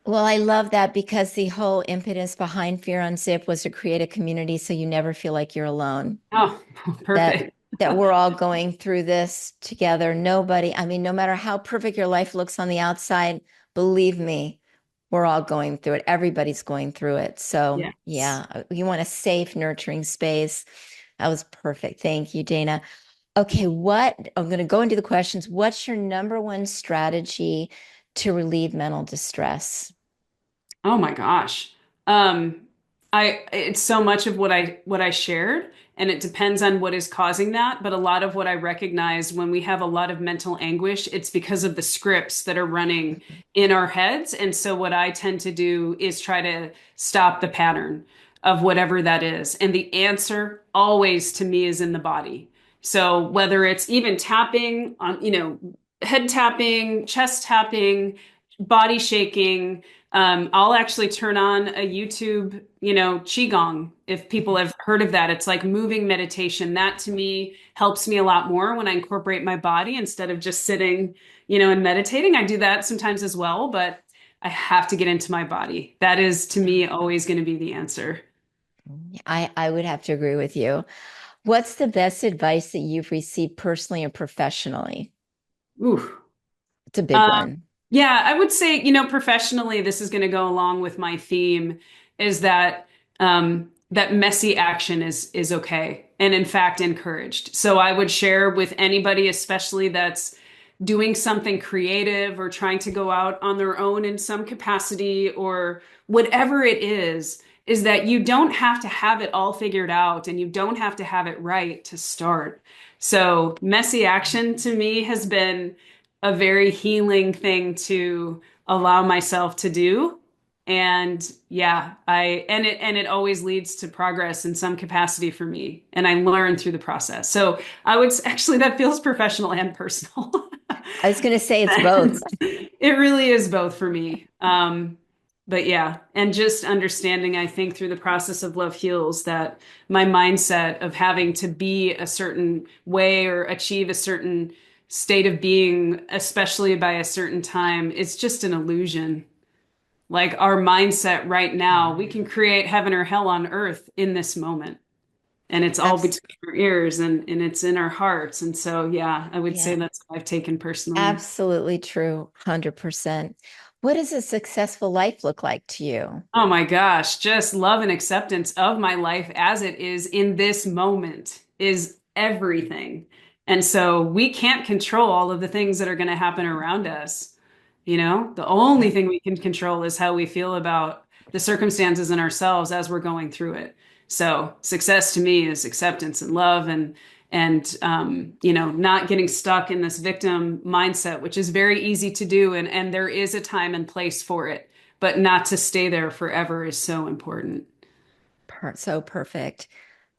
Well, I love that because the whole impetus behind Fear Unzip was to create a community so you never feel like you're alone. Oh, That perfect. that we're all going through this together. Nobody, I mean, no matter how perfect your life looks on the outside, believe me, we're all going through it. Everybody's going through it. So, Yes. yeah, you want a safe, nurturing space. That was perfect. Thank you, Dana. Okay, what I'm going to go into the questions. What's your number one strategy to relieve mental distress? Oh my gosh. Um, it's so much of what I shared, and it depends on what is causing that. But a lot of what I recognize when we have a lot of mental anguish, it's because of the scripts that are running in our heads. And so what I tend to do is try to stop the pattern of whatever that is. And the answer always to me is in the body. So whether it's even tapping on, head tapping, chest tapping, body shaking, I'll actually turn on a YouTube, Qigong. If people have heard of that, it's like moving meditation. That to me helps me a lot more when I incorporate my body instead of just sitting, and meditating. I do that sometimes as well, but I have to get into my body. That is to me always going to be the answer. I would have to agree with you. What's the best advice that you've received personally or professionally? Ooh. It's a big one. Yeah, I would say, professionally, this is going to go along with my theme, is that messy action is okay, and in fact encouraged. So I would share with anybody, especially that's doing something creative or trying to go out on their own in some capacity or whatever it is that you don't have to have it all figured out and you don't have to have it right to start. So messy action to me has been a very healing thing to allow myself to do. And yeah, and it always leads to progress in some capacity for me. And I learn through the process. So I would actually, that feels professional and personal. I was going to say it's both. It really is both for me. But yeah, and just understanding, I think, through the process of Love Heals, that my mindset of having to be a certain way or achieve a certain state of being, especially by a certain time, it's just an illusion. Like our mindset right now, we can create heaven or hell on earth in this moment. And it's all Abs- between our ears and it's in our hearts. And so, yeah, I would say yeah, that's what I've taken personally. absolutely true. 100%. What does a successful life look like to you? Oh my gosh, just love and acceptance of my life as it is in this moment is everything. And so we can't control all of the things that are going to happen around us. The only Yeah. thing we can control is how we feel about the circumstances and ourselves as we're going through it. So success to me is acceptance and love and not getting stuck in this victim mindset, which is very easy to do. And there is a time and place for it, but not to stay there forever is so important. So perfect.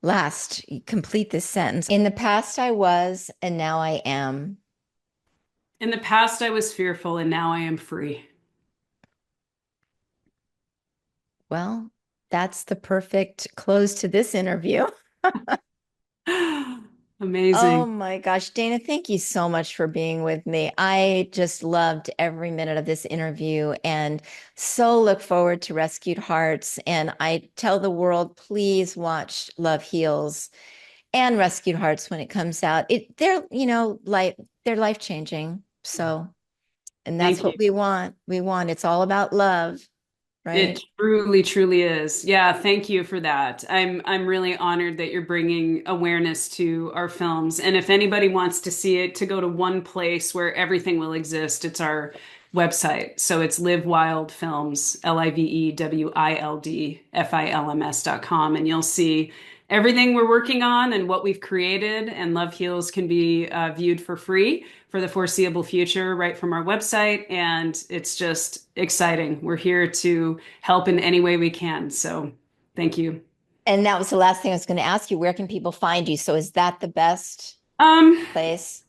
Last, complete this sentence. In the past, I was, and now I am. In the past, I was fearful and now I am free. Well, that's the perfect close to this interview. Oh Amazing. my gosh, Dana, thank you so much for being with me. I just loved every minute of this interview and so look forward to Rescued Hearts. And I tell the world, please watch Love Heals and Rescued Hearts when it comes out. They're life changing. So, and that's Thank you. what we want. It's all about love, It right? truly, truly is. Yeah, thank you for that. I'm really honored that you're bringing awareness to our films. And if anybody wants to see it, to go to one place where everything will exist, it's our website. So it's Live Wild Films, LIVEWILDFILMS.com, and you'll see everything we're working on and what we've created and Love Heals can be viewed for free for the foreseeable future right from our website. And it's just exciting. We're here to help in any way we can. So thank you. And that was the last thing I was going to ask you. Where can people find you? So is that the best Um, place?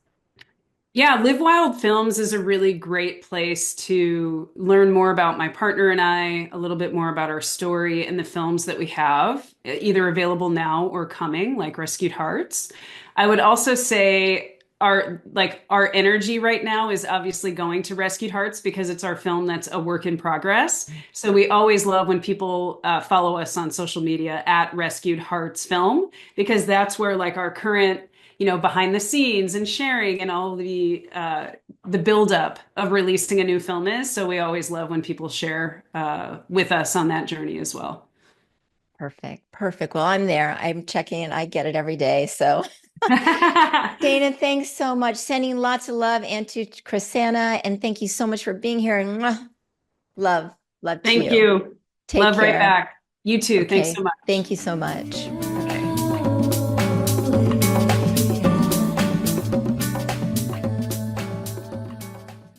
Yeah, Live Wild Films is a really great place to learn more about my partner and I, a little bit more about our story and the films that we have, either available now or coming, like Rescued Hearts. I would also say our energy right now is obviously going to Rescued Hearts because it's our film that's a work in progress. So we always love when people follow us on social media at Rescued Hearts Film because that's where like our current behind the scenes and sharing and all the buildup of releasing a new film is. So we always love when people share with us on that journey as well. Perfect. Perfect. Well, I'm there. I'm checking and I get it every day. So Dana, thanks so much. Sending lots of love and to Krisanna. And thank you so much for being here. And love, love to Thank you. you. Take Love right care. back. You too. Thanks so Okay. much. Thank you so much.